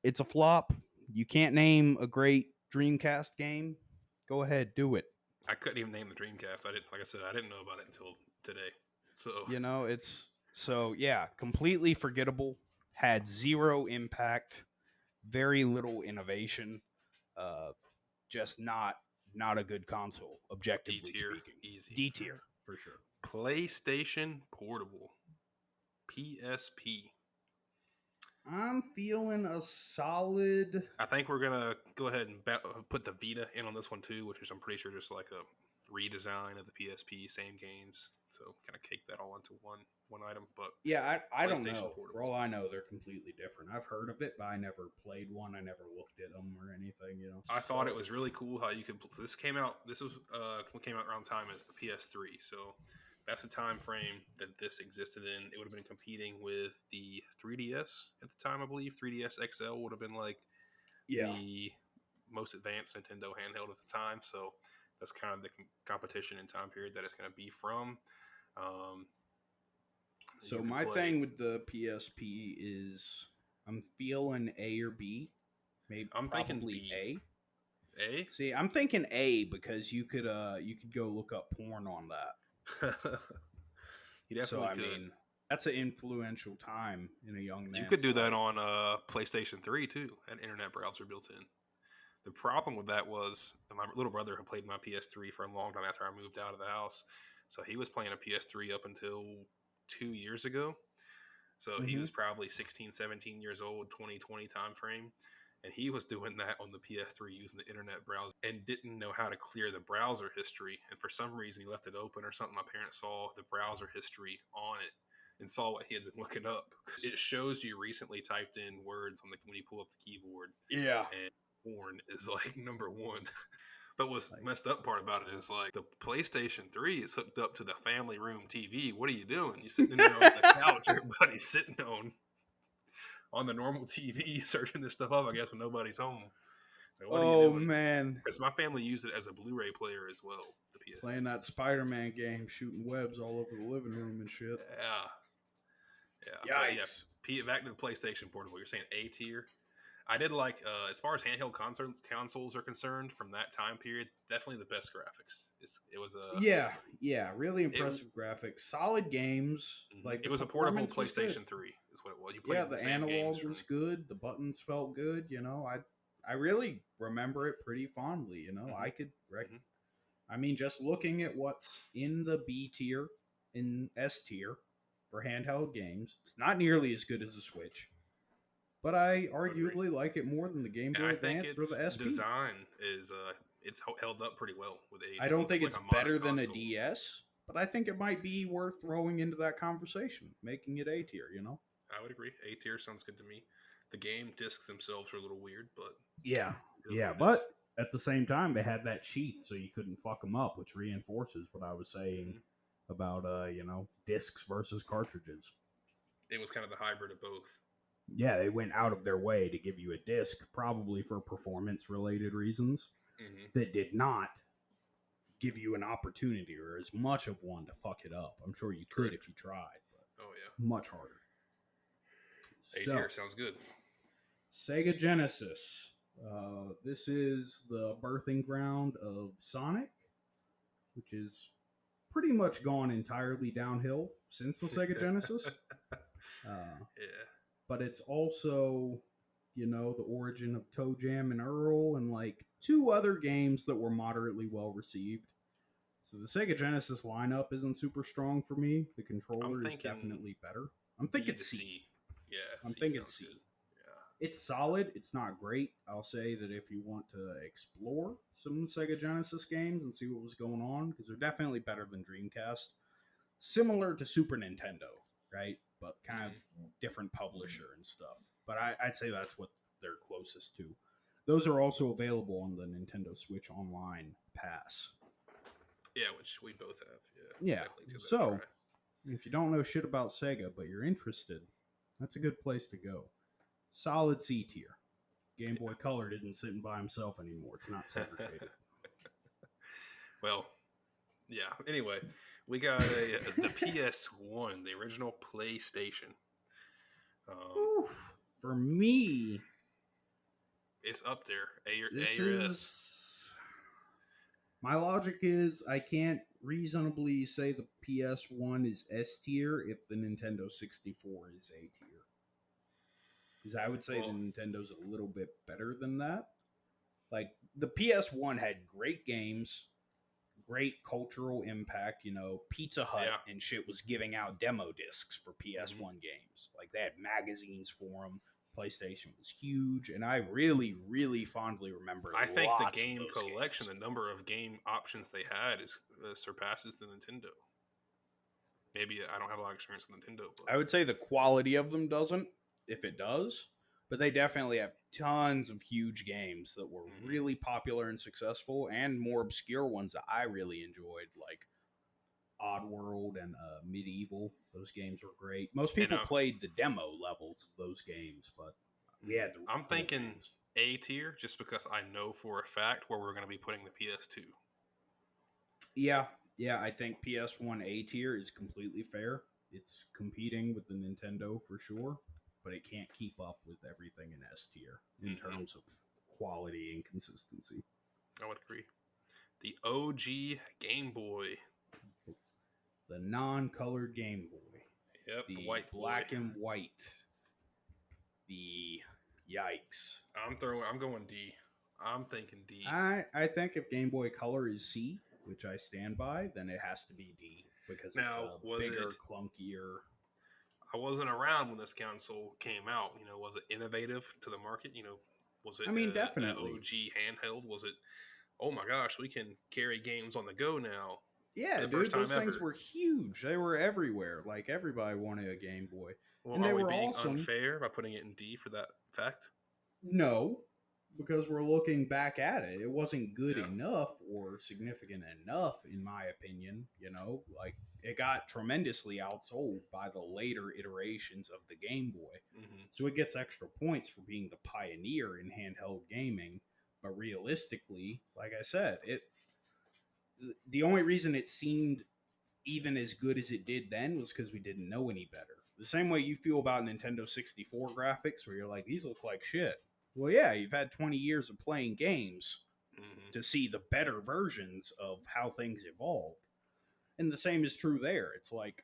it's a flop. You can't name a great Dreamcast game. Go ahead, do it. I couldn't even name the Dreamcast. I didn't like I said, I didn't know about it until today. So It's so yeah, completely forgettable. Had zero impact, very little innovation. Uh, just not a good console, D objectively tier, speaking. easy. D tier for sure. PlayStation Portable. PSP. I'm feeling a solid. I think we're gonna go ahead and put the Vita in on this one too, which is I'm pretty sure just like a redesign of the PSP, same games. So kind of cake that all into one item. But Yeah, I don't PlayStation know. Portable. For all I know, they're completely different. I've heard of it, but I never played one. I never looked at them or anything. I thought it was really cool how you could. This came out. This was what came out around time as the PS3. So that's the time frame that this existed in. It would have been competing with the 3DS at the time, I believe. 3DS XL would have been like Yeah. the most advanced Nintendo handheld at the time. So that's kind of the competition and time period that it's going to be from. So my thing with the PSP is I'm feeling A or B. Maybe I'm thinking probably B. A. A? See, I'm thinking A because you could go look up porn on that. You definitely So I could. mean, that's an influential time in a young man's You could do that life. on PlayStation 3 too, an internet browser built in. The problem with that was my little brother had played my PS3 for a long time after I moved out of the house. So he was playing a PS3 up until 2 years ago. So he was probably 16, 17 years old, 2020 time frame. And he was doing that on the PS3 using the internet browser and didn't know how to clear the browser history. And for some reason, he left it open or something. My parents saw the browser history on it and saw what he had been looking up. It shows you recently typed in words on when you pull up the keyboard. Yeah. And porn is like number one. But what's messed up part about it is like the PlayStation 3 is hooked up to the family room TV. What are you doing? You're sitting in there on the couch, everybody's sitting on the normal TV searching this stuff up, I guess, when nobody's home. Like, what are you doing? Man. Because my family used it as a Blu-ray player as well, the PS2. Playing that Spider-Man game, shooting webs all over the living room and shit. Yeah. Yikes. Back to the PlayStation Portable. You're saying A tier? I did like, as far as handheld consoles are concerned from that time period, definitely the best graphics. It was a Yeah, really impressive graphics, solid games. Like it the was a portable performance was good. PlayStation 3 is what it was. You Yeah, played the the same games analog from was good. The buttons felt good. I really remember it pretty fondly. I could Mhm. I mean, just looking at what's in the B tier, in S tier for handheld games, it's not nearly as good as the Switch, but I I would agree. arguably like it more than the Game And Boy I think Advance or its the SP. design is it's held up pretty well with age. I It don't looks think like it's a modern better than a console. DS, but I think it might be worth throwing into that conversation, making it A tier. I would agree. A tier sounds good to me. The game discs themselves are a little weird, but Yeah, it is what it but is. at the same time, they had that sheath, so you couldn't fuck them up, which reinforces what I was saying Mhm. about discs versus cartridges. It was kind of the hybrid of both. Yeah, they went out of their way to give you a disc, probably for performance related reasons, Hmm. that did not give you an opportunity or as much of one to fuck it up. I'm sure you could Correct. if you tried, but Oh yeah. much harder. A So, tier sounds good. Sega Genesis. This is the birthing ground of Sonic, which is pretty much gone entirely downhill since the Sega Genesis. Yeah. But it's also, the origin of Toe Jam and Earl and like two other games that were moderately well received. So the Sega Genesis lineup isn't super strong for me. The I'm controller is thinking definitely better. I'm B thinking to C. C. Yeah, I'm C thinking sounds C. good. Yeah. It's solid. It's not great. I'll say that if you want to explore some Sega Genesis games and see what was going on, because they're definitely better than Dreamcast. Similar to Super Nintendo, right? But kind of different publisher and stuff. But I'd say that's what they're closest to. Those are also available on the Nintendo Switch Online Pass. Yeah, which we both have. Yeah. Yeah. Definitely give that a So, try. if you don't know shit about Sega, but you're interested, that's a good place to go. Solid C tier. Game Boy Color didn't sit by himself anymore. It's not segregated. Well, yeah. Anyway, we got the PS1, the original PlayStation. Oof. For me, It's up there. this A or S. is my logic is I can't reasonably say the PS1 is S tier if the Nintendo 64 is A tier. Because I would say the Well, Nintendo's a little bit better than that. Like the PS1 had great games, great cultural impact. Pizza Hut yeah. and shit was giving out demo discs for PS1 Mhm. games. Like they had magazines for them. PlayStation was huge, and I really, really fondly remember. I think the lots of game those collection, games. the number of game options they had, is surpasses the Nintendo. Maybe I don't have a lot of experience with Nintendo, but I would say the quality of them doesn't, if it does, but they definitely have tons of huge games that were really popular and successful, and more obscure ones that I really enjoyed, like Oddworld and Medieval. Those games were great. Most people played the demo levels of those games, but we had the I'm full thinking games. A tier just because I know for a fact where we're going to be putting the PS2. Yeah, I think PS1 A tier is completely fair. It's competing with the Nintendo for sure, but it can't keep up with everything in S tier in terms of quality and consistency. I would agree. The OG Game Boy. The non-colored Game Boy. Yep, the The white black boy. and white. The yikes. I'm going D. I'm thinking D. I think if Game Boy Color is C, which I stand by, then it has to be D because Now, it's a bigger, clunkier. I wasn't around when this console came out. Was it innovative to the market? Was it? I mean, An definitely. OG handheld? Was it? Oh my gosh, we can carry games on the go now. Yeah, the dude, first time those things ever. were huge. They were everywhere. Like everybody wanted a Game Boy, Well, and are they we were being awesome. unfair by putting it in D for that fact? No, because we're looking back at it. It wasn't good enough or significant enough, in my opinion. Like it got tremendously outsold by the later iterations of the Game Boy. So it gets extra points for being the pioneer in handheld gaming. But realistically, like I said, the only reason it seemed even as good as it did then was because we didn't know any better. The same way you feel about Nintendo 64 graphics, where you're like, these look like shit. Well, yeah, you've had 20 years of playing games Mm-hmm. to see the better versions of how things evolved. And the same is true there. It's like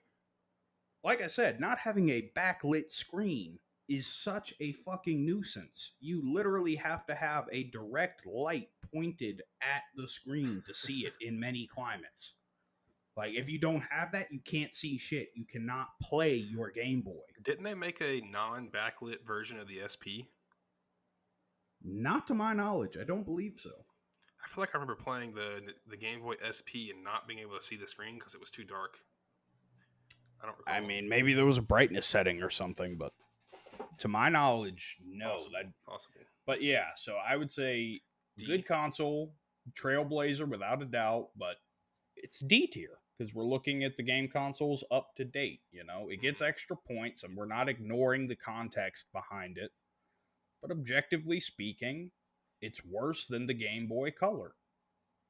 I said, not having a backlit screen is such a fucking nuisance. You literally have to have a direct light pointed at the screen to see it in many climates. Like, if you don't have that, you can't see shit. You cannot play your Game Boy. Didn't they make a non-backlit version of the SP? Not to my knowledge. I don't believe so. I feel like I remember playing the Game Boy SP and not being able to see the screen because it was too dark. I don't recall. I mean, maybe there was a brightness setting or something, but to my knowledge, no. Possible. But yeah, so I would say D. good console, Trailblazer without a doubt, but it's D tier because we're looking at the game consoles up to date. You know, it gets extra points, and we're not ignoring the context behind it. But objectively speaking, it's worse than the Game Boy Color.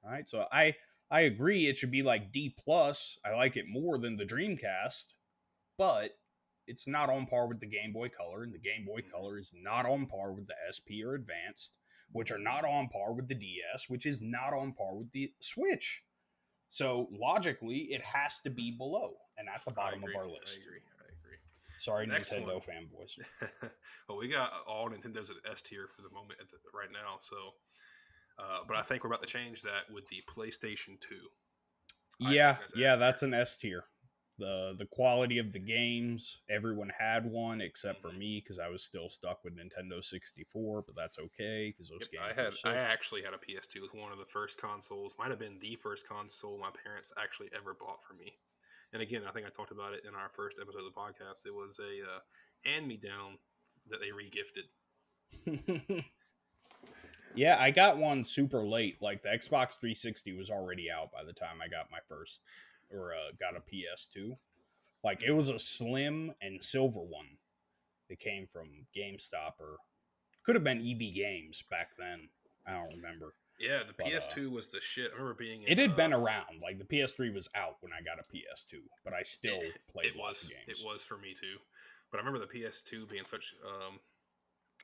All right, so I agree it should be like D plus. I like it more than the Dreamcast, but it's not on par with the Game Boy Color, and the Game Boy Color is not on par with the SP or Advanced, which are not on par with the DS, which is not on par with the Switch. So logically, it has to be below and at the bottom of our list. I agree. Sorry, Next Nintendo one. fanboys. Well, we got all Nintendo's at S tier for the moment right now. So, but I think we're about to change that with the PlayStation 2. Yeah, that's an S tier. The quality of the games, everyone had one except for me because I was still stuck with Nintendo 64, but that's okay because those games were sick. I actually had a PS2 with one of the first consoles. Might have been the first console my parents actually ever bought for me. And again, I think I talked about it in our first episode of the podcast. It was a hand-me-down that they re-gifted. Yeah, I got one super late. Like the Xbox 360 was already out by the time I got my first or got a PS2. Like it was a slim and silver one. It came from GameStop or could have been EB Games back then. I don't remember. Yeah, the PS2 was the shit. I remember being in, it had been around. Like the PS3 was out when I got a PS2, but I still played lots of games. It was for me too. But I remember the PS2 being such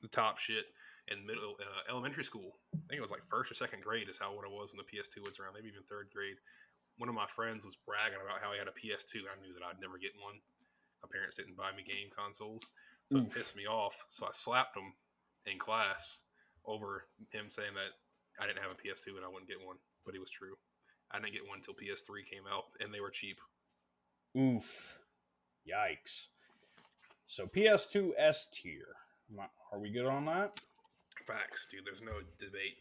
the top shit in middle elementary school. I think it was like first or second grade is how what it was when the PS2 was around. Maybe even third grade. One of my friends was bragging about how he had a PS2. I knew that I'd never get one. My parents didn't buy me game consoles, so it pissed me off. So I slapped him in class over him saying that I didn't have a PS2 and I wouldn't get one, but it was true. I didn't get one until PS3 came out, and they were cheap. Oof. Yikes. So PS2 S tier. Are we good on that? Facts, dude. There's no debate.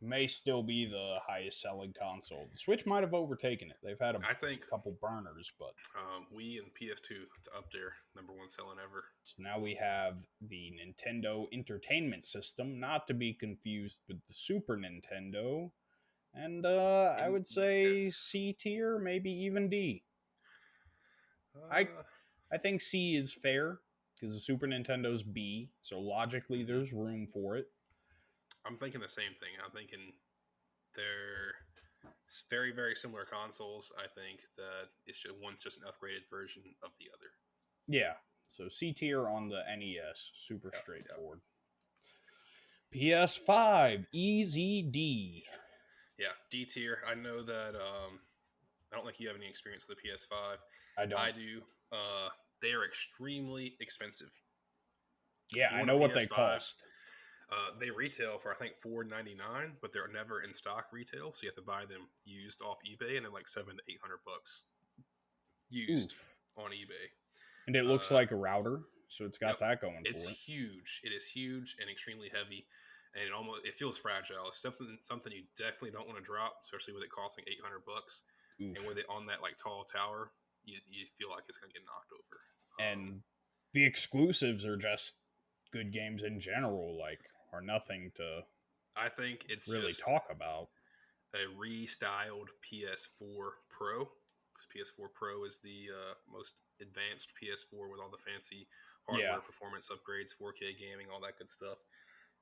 May still be the highest selling console. The Switch might have overtaken it. They've had a couple burners, but Wii and PS2 up there, number one selling ever. So now we have the Nintendo Entertainment System, not to be confused with the Super Nintendo, and I would say C tier, maybe even D. I think C is fair because the Super Nintendo's B, so logically there's room for it. I'm thinking the same thing. I'm thinking they're very, very similar consoles. I think that one's just an upgraded version of the other. Yeah, so C tier on the NES, super straightforward. PS5, easy D. Yeah, D tier. I know that I don't think you have any experience with the PS5. I don't. I do. They are extremely expensive. Yeah, I know what they cost. They retail for I think $4.99, but they're never in stock retail, so you have to buy them used off eBay, and they're like $700 to $800 used on eBay. And it looks like a router, so it's got that going for it. It's huge. It is huge and extremely heavy, and it feels fragile. It's something you definitely don't want to drop, especially with it costing $800. And with it on that like tall tower, you feel like it's gonna get knocked over. And the exclusives are just good games in general, like are nothing to I think it's really just talk about. A restyled PS4 Pro, because PS4 Pro is the most advanced PS4 with all the fancy hardware performance upgrades, 4K gaming, all that good stuff.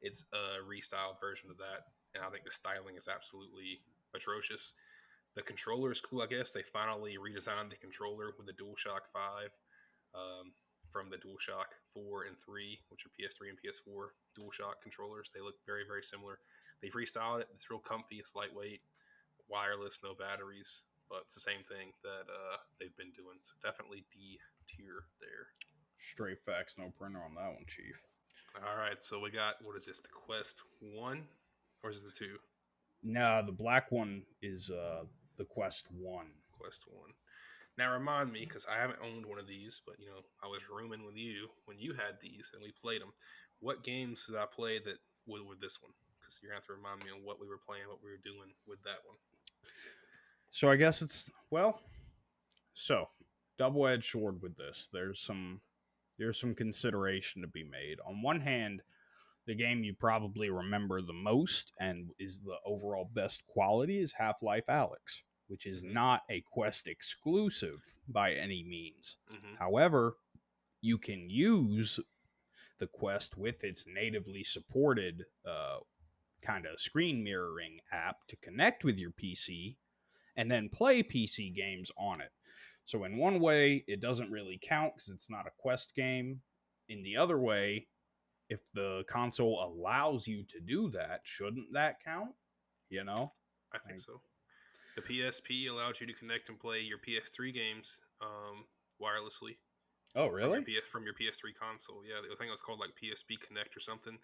It's a restyled version of that, and I think the styling is absolutely atrocious. The controller is cool, I guess. They finally redesigned the controller with the DualShock 5 from the DualShock 4 and 3, which are PS3 and PS4 DualShock controllers. They look very, very similar. They've restyled it. It's real comfy. It's lightweight, wireless, no batteries. But it's the same thing that they've been doing. So definitely D tier there. Straight facts, no printer on that one, Chief. All right, so we got, what is this, the Quest 1? Or is it the 2? Nah, the black one is the Quest 1. Quest 1. Now remind me, because I haven't owned one of these, but I was rooming with you when you had these and we played them. What games did I play that with this one? Because you're going to have to remind me on what we were playing, what we were doing with that one. So I guess it's, double-edged sword with this. There's some consideration to be made. On one hand, the game you probably remember the most and is the overall best quality is Half-Life Alyx, which is not a Quest exclusive by any means. However, you can use the Quest with its natively supported kind of screen mirroring app to connect with your PC and then play PC games on it. So in one way, it doesn't really count because it's not a Quest game. In the other way, if the console allows you to do that, shouldn't that count? I think so. The PSP allowed you to connect and play your PS3 games wirelessly. Oh, really? From your PS3 console. Yeah, I think it was called like PSP Connect or something.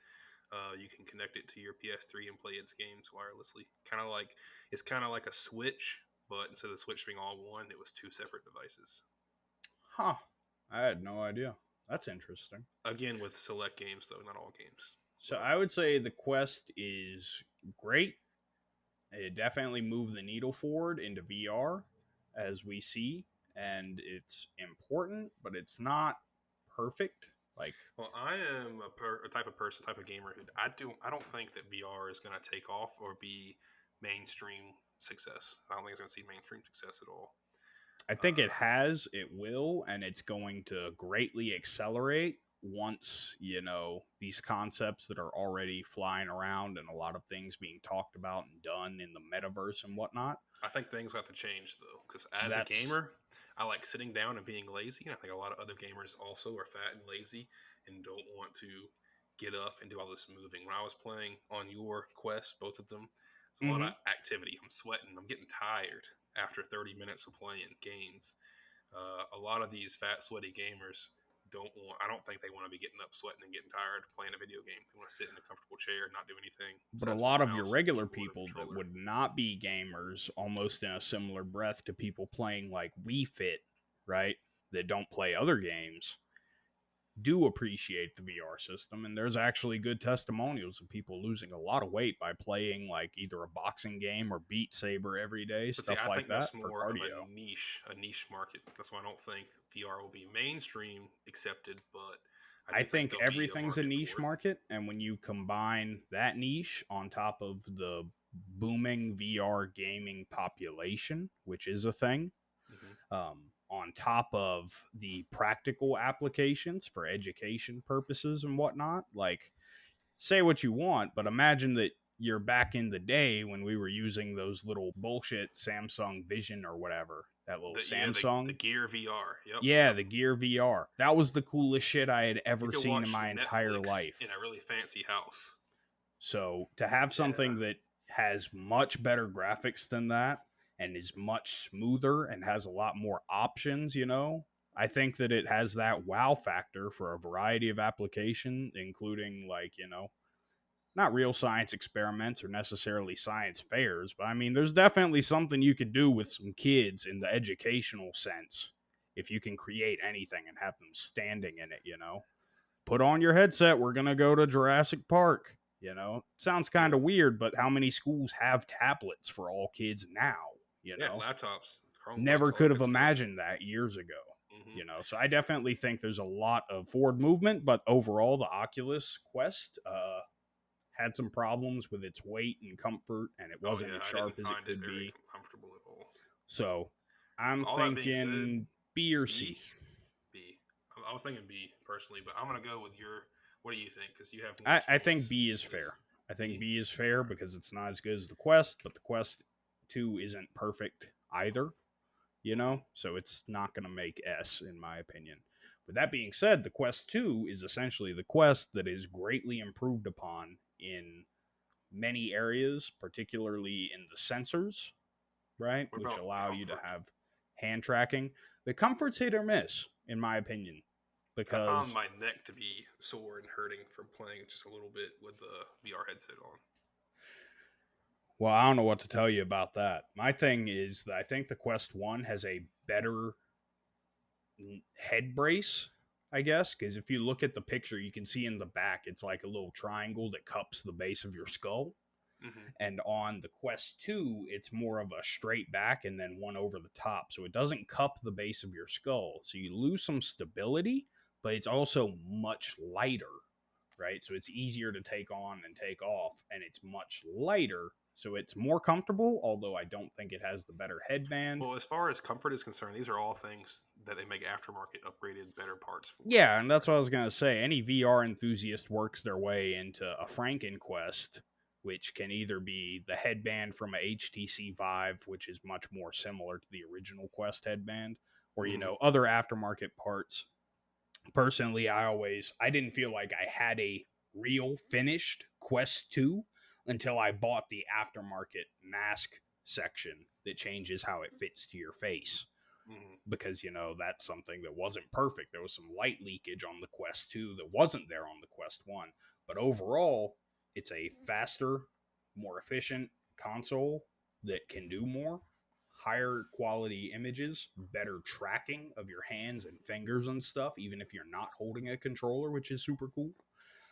You can connect it to your PS3 and play its games wirelessly. It's kind of like a Switch, but instead of the Switch being all one, it was 2 separate devices. Huh. I had no idea. That's interesting. Again, with select games, though, not all games. So I would say the Quest is great. It definitely moved the needle forward into VR, as we see, and it's important, but it's not perfect. Well, I am a type of gamer who I don't think that VR is going to take off or be mainstream success. I don't think it's going to see mainstream success at all. I think it will, and it's going to greatly accelerate once, these concepts that are already flying around and a lot of things being talked about and done in the metaverse and whatnot. I think things have to change, though, because as a gamer, I like sitting down and being lazy, and I think a lot of other gamers also are fat and lazy and don't want to get up and do all this moving. When I was playing on your Quest, both of them, it's a lot of activity. I'm sweating. I'm getting tired after 30 minutes of playing games. A lot of these fat, sweaty gamers I don't think they want to be getting up, sweating, and getting tired playing a video game. They want to sit in a comfortable chair and not do anything. But a lot of your regular people that would not be gamers, almost in a similar breath to people playing like Wii Fit, right, that don't play other games, do appreciate the VR system. And there's actually good testimonials of people losing a lot of weight by playing like either a boxing game or Beat Saber every day, but stuff I like think that that's for more of cardio. a niche market. That's why I don't think VR will be mainstream accepted, but I think everything's a niche market, and when you combine that niche on top of the booming VR gaming population, which is a thing, on top of the practical applications for education purposes and whatnot, like, say what you want, but imagine that you're back in the day when we were using those little bullshit Samsung Vision or whatever. That little Samsung. The Gear VR. Yep. Yeah, the Gear VR. That was the coolest shit I had ever seen in my entire life. In a really fancy house. So to have something that has much better graphics than that and is much smoother and has a lot more options, I think that it has that wow factor for a variety of applications, including like, not real science experiments or necessarily science fairs, but I mean, there's definitely something you could do with some kids in the educational sense if you can create anything and have them standing in it, Put on your headset, we're going to go to Jurassic Park, Sounds kind of weird, but how many schools have tablets for all kids now, laptops. Never could have imagined that years ago. So I definitely think there's a lot of forward movement, but overall the Oculus Quest had some problems with its weight and comfort, and it wasn't as sharp as it could be. Comfortable at all. So I'm thinking B or C. B. I was thinking B personally, but I'm gonna go with your. What do you think? Because you have. I think B is fair. I think B is fair because it's not as good as the Quest, but the Quest 2 isn't perfect either. So it's not going to make S in my opinion. With that being said, the Quest 2 is essentially the Quest that is greatly improved upon in many areas, particularly in the sensors, right? What Which about allow you to comfort? have hand tracking. The comfort's hit or miss, in my opinion, I found because, my neck to be sore and hurting from playing just a little bit with the VR headset on. well, I don't know what to tell you about that. My thing is that I think the Quest 1 has a better head brace, I guess, because if you look at the picture, you can see in the back, it's like a little triangle that cups the base of your skull. Mm-hmm. And on the Quest 2, it's more of a straight back and then one over the top. So it doesn't cup the base of your skull. So you lose some stability, but it's also much lighter, right? So it's easier to take on and take off, and it's much lighter. So it's more comfortable, although I don't think it has the better headband. Well, as far as comfort is concerned, these are all things that they make aftermarket upgraded better parts for. Yeah, and that's what I was going to say. Any VR enthusiast works their way into a Franken Quest, which can either be the headband from a HTC Vive, which is much more similar to the original Quest headband, or, Mhm. other aftermarket parts. Personally, I didn't feel like I had a real finished Quest 2 until I bought the aftermarket mask section that changes how it fits to your face, Mhm. because that's something that wasn't perfect. There was some light leakage on the Quest 2 that wasn't there on the Quest 1, but overall it's a faster, more efficient console that can do more, higher quality images, better tracking of your hands and fingers and stuff, even if you're not holding a controller, which is super cool.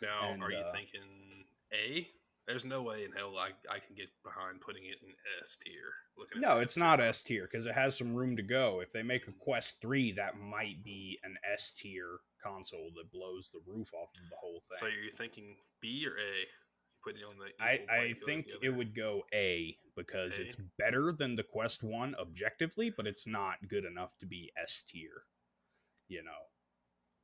Now, are And you thinking A? There's no way in hell I can get behind putting it in S tier. Looking at no, the it's S tier not S tier consoles. because it has some room to go. If they make a Mhm. Quest 3, that might be an S tier console that blows the roof off of the whole So thing. you're thinking B or A? Putting it on the I, equal I playing field as think the it other would go A because A. it's better than the Quest 1 objectively, but it's not good enough to be S tier, you know.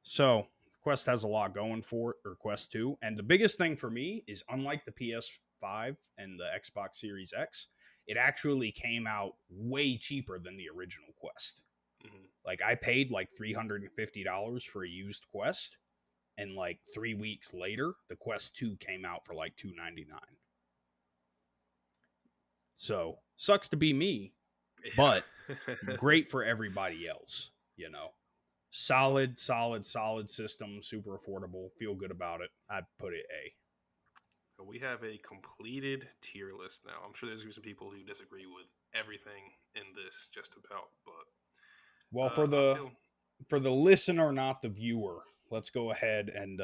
So Quest has a lot going for it, or Quest 2. And the biggest thing for me is, unlike the PS5 and the Xbox Series X, it actually came out way cheaper than the original Quest. Mm-hmm. Like, I paid like $350 for a used Quest, and like 3 weeks later, the Quest 2 came out for like $299. So sucks to be me, but Yeah. great for everybody else, you know. Solid system, super affordable. Feel good about it. I'd put it A. We have a completed tier list now. I'm sure there's going to be some people who disagree with everything in this, just about. But Well, for I the feel for the listener, not the viewer, let's go ahead and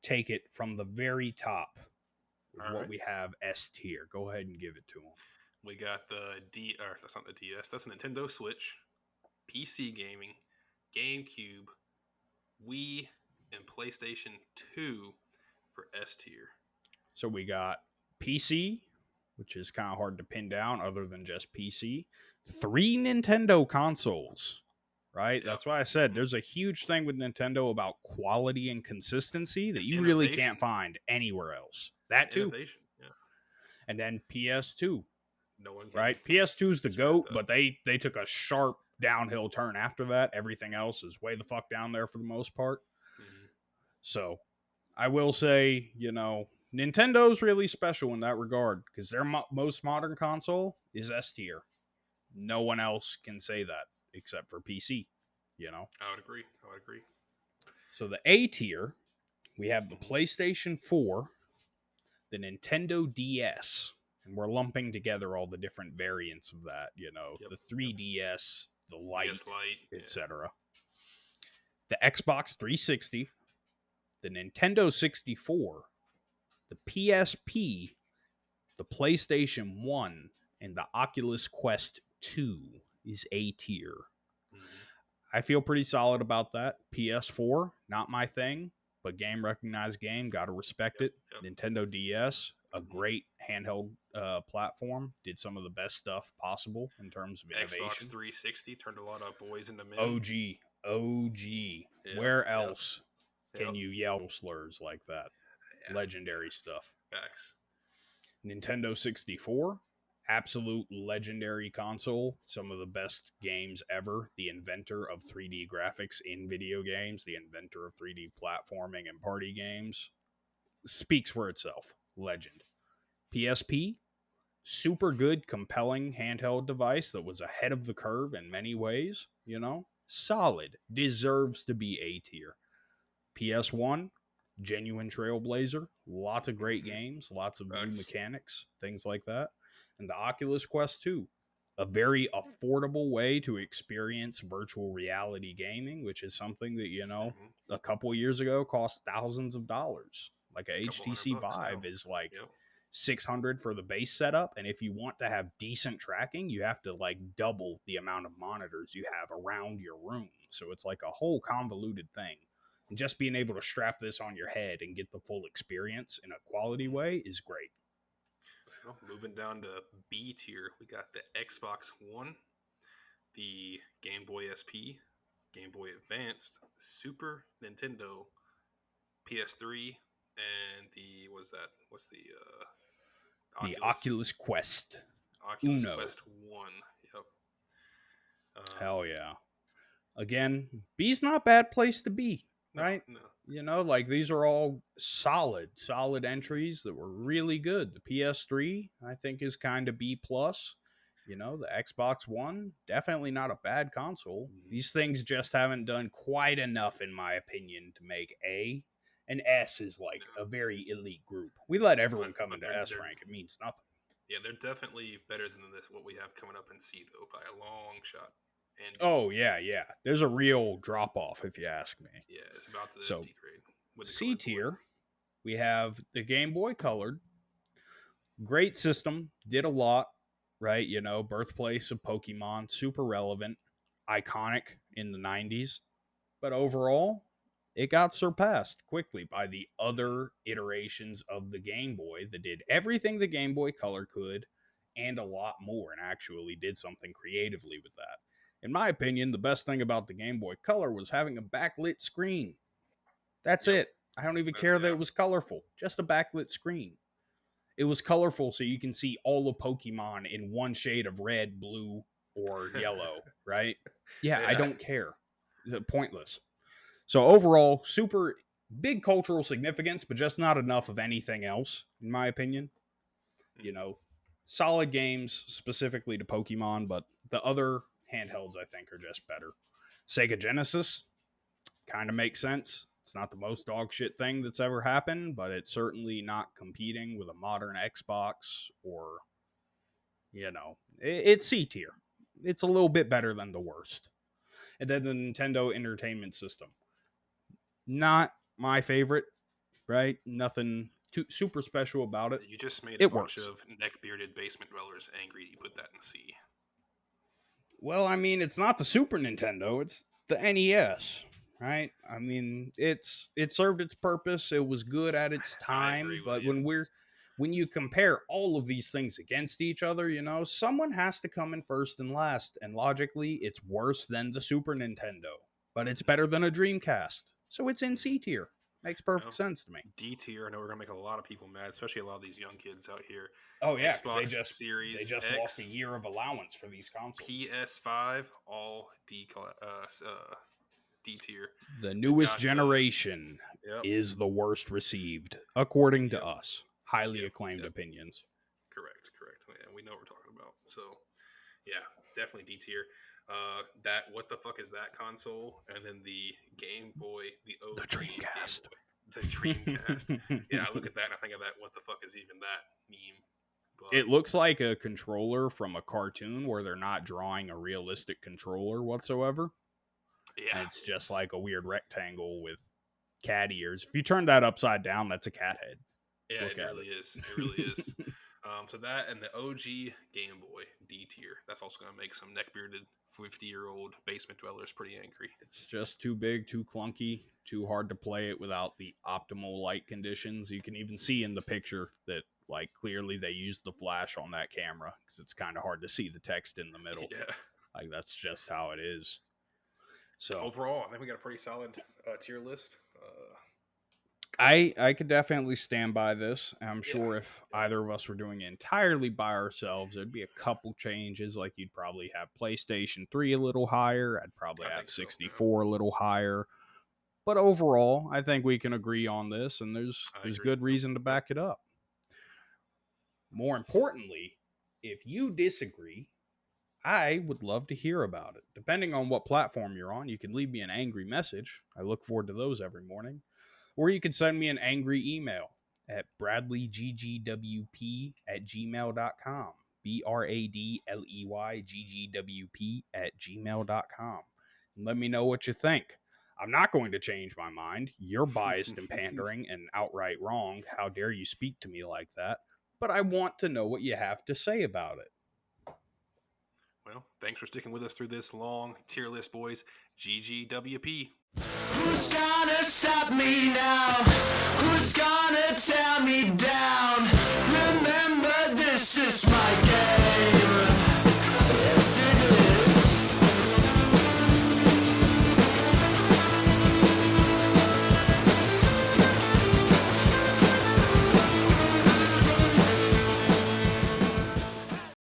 take it from the very top. With all what right. we have S tier. Go ahead and give it to them. We got the D, or that's not the DS. That's a Nintendo Switch, PC gaming, GameCube, Wii, and PlayStation 2 for S tier. So we got PC, which is kind of hard to pin down other than just PC. 3 Nintendo consoles, right? Yep. That's why I said there's a huge thing with Nintendo about quality and consistency that And you really innovation. can't find anywhere else. That too. Innovation. Yeah. And then PS2, No one can right? PS2 is the discredit GOAT, that. but they took a sharp downhill turn after that. Everything else is way the fuck down there for the most part. Mm-hmm. So I will say, Nintendo's really special in that regard because their most modern console is S tier. No one else can say that except for PC, you know? I would agree. I would agree. So the A tier, we have the Mm-hmm. PlayStation 4, the Nintendo DS, and we're lumping together all the different variants of that, Yep. the Yep. 3DS, the DS Lite, Lite. Yeah. etc. The Xbox 360, the Nintendo 64, the PSP, the PlayStation 1, and the Oculus Quest 2 is A tier. Mm-hmm. I feel pretty solid about that. PS4, not my thing, but game recognized game, gotta respect Yep. it. Yep. Nintendo DS, a Mm-hmm. great handheld platform, did some of the best stuff possible in terms of Xbox innovation. 360 turned a lot of boys into men. OG, OG. Yep. Where Yep. else can Yep. you yell slurs like that? Yeah. Legendary stuff. Facts. Nintendo 64, absolute legendary console, some of the best games ever, the inventor of 3D graphics in video games, the inventor of 3D platforming and party games, speaks for itself. Legend. PSP, super good, compelling handheld device that was ahead of the curve in many ways, solid, deserves to be A tier. PS1, genuine trailblazer, lots of great games, lots of new Facts. mechanics, things like that. And the Oculus Quest 2, a very affordable way to experience virtual reality gaming, which is something that, a couple years ago cost thousands of dollars. Like a Couple HTC $100. Yeah. Vive is like Yep. 600 for the base setup, and if you want to have decent tracking, you have to like double the amount of monitors you have around your room. So it's like a whole convoluted thing. And just being able to strap this on your head and get the full experience in a quality way is great. Well, moving down to B tier, we got the Xbox One, the Game Boy SP, Game Boy Advanced, Super Nintendo, PS3, and what's the The Oculus Quest Oculus Uno. Quest 1. Yep. Hell yeah. Again, B's not a bad place to be, right? No. Like these are all solid entries that were really good. The PS3, I think, is kind of B plus. The Xbox One, definitely not a bad console. These things just haven't done quite enough, in my opinion, to make A. And S is like a very elite group. We let everyone come into S rank. It means nothing. Yeah, they're definitely better than what we have coming up in C, though, by a long shot. And oh, yeah. There's a real drop off, if you ask me. Yeah, it's about to degrade. With the C tier, we have the Game Boy Colored. Great system, did a lot, right? Birthplace of Pokemon, super relevant, iconic in the 90s. But overall, it got surpassed quickly by the other iterations of the Game Boy that did everything the Game Boy Color could and a lot more, and actually did something creatively with that. In my opinion, the best thing about the Game Boy Color was having a backlit screen. That's it. I don't even care that it was colorful, just a backlit screen. It was colorful so you can see all the Pokemon in one shade of red, blue, or yellow, right? Yeah, I don't care. Pointless. So overall, super big cultural significance, but just not enough of anything else, in my opinion. Solid games specifically to Pokemon, but the other handhelds I think are just better. Sega Genesis kind of makes sense. It's not the most dog shit thing that's ever happened, but it's certainly not competing with a modern Xbox or, it's C tier. It's a little bit better than the worst. And then the Nintendo Entertainment System. Not my favorite, right? Nothing too super special about it. You just made a bunch of neck-bearded basement dwellers angry. You put that in C. Well, I mean, it's not the Super Nintendo. It's the NES. Right? I mean, it served its purpose. It was good at its time, but when you compare all of these things against each other, someone has to come in first and last, and logically, it's worse than the Super Nintendo, but it's better than a Dreamcast, so it's in C tier. Makes perfect sense to me. D tier. I know we're gonna make a lot of people mad, especially a lot of these young kids out here. Oh yeah, Xbox Series they just X, lost a year of allowance for these consoles. PS5, all D tier. The newest generation is the worst received, according to us. Highly acclaimed opinions. Correct. Yeah, we know what we're talking about. So, yeah, definitely D tier. That what the fuck is that console? And then the Game Boy, the OG the Dreamcast. The Dreamcast. Yeah, I look at that and I think of that. What the fuck is even that meme? But it looks like a controller from a cartoon where they're not drawing a realistic controller whatsoever. Yeah, it's just like a weird rectangle with cat ears. If you turn that upside down, that's a cat head. Yeah, it really is. It really is. So that and the OG Game Boy D tier. That's also going to make some neck-bearded 50-year-old basement dwellers pretty angry. It's just too big, too clunky, too hard to play it without the optimal light conditions. You can even see in the picture that like clearly they used the flash on that camera because it's kind of hard to see the text in the middle. Yeah, like that's just how it is. So overall, I think we got a pretty solid tier list. I could definitely stand by this. I'm sure if either of us were doing it entirely by ourselves, there'd be a couple changes. Like you'd probably have PlayStation 3 a little higher. I'd probably I have think so. Yeah. 64 a little higher. But overall, I think we can agree on this, and there's I agree. good reason to back it up. More importantly, if you disagree, I would love to hear about it. Depending on what platform you're on, you can leave me an angry message. I look forward to those every morning. Or you can send me an angry email at bradleyggwp@gmail.com. BRADLEYGGWP@gmail.com. And let me know what you think. I'm not going to change my mind. You're biased and pandering and outright wrong. How dare you speak to me like that? But I want to know what you have to say about it. Well, thanks for sticking with us through this long tier list, boys. GGWP. Who's gonna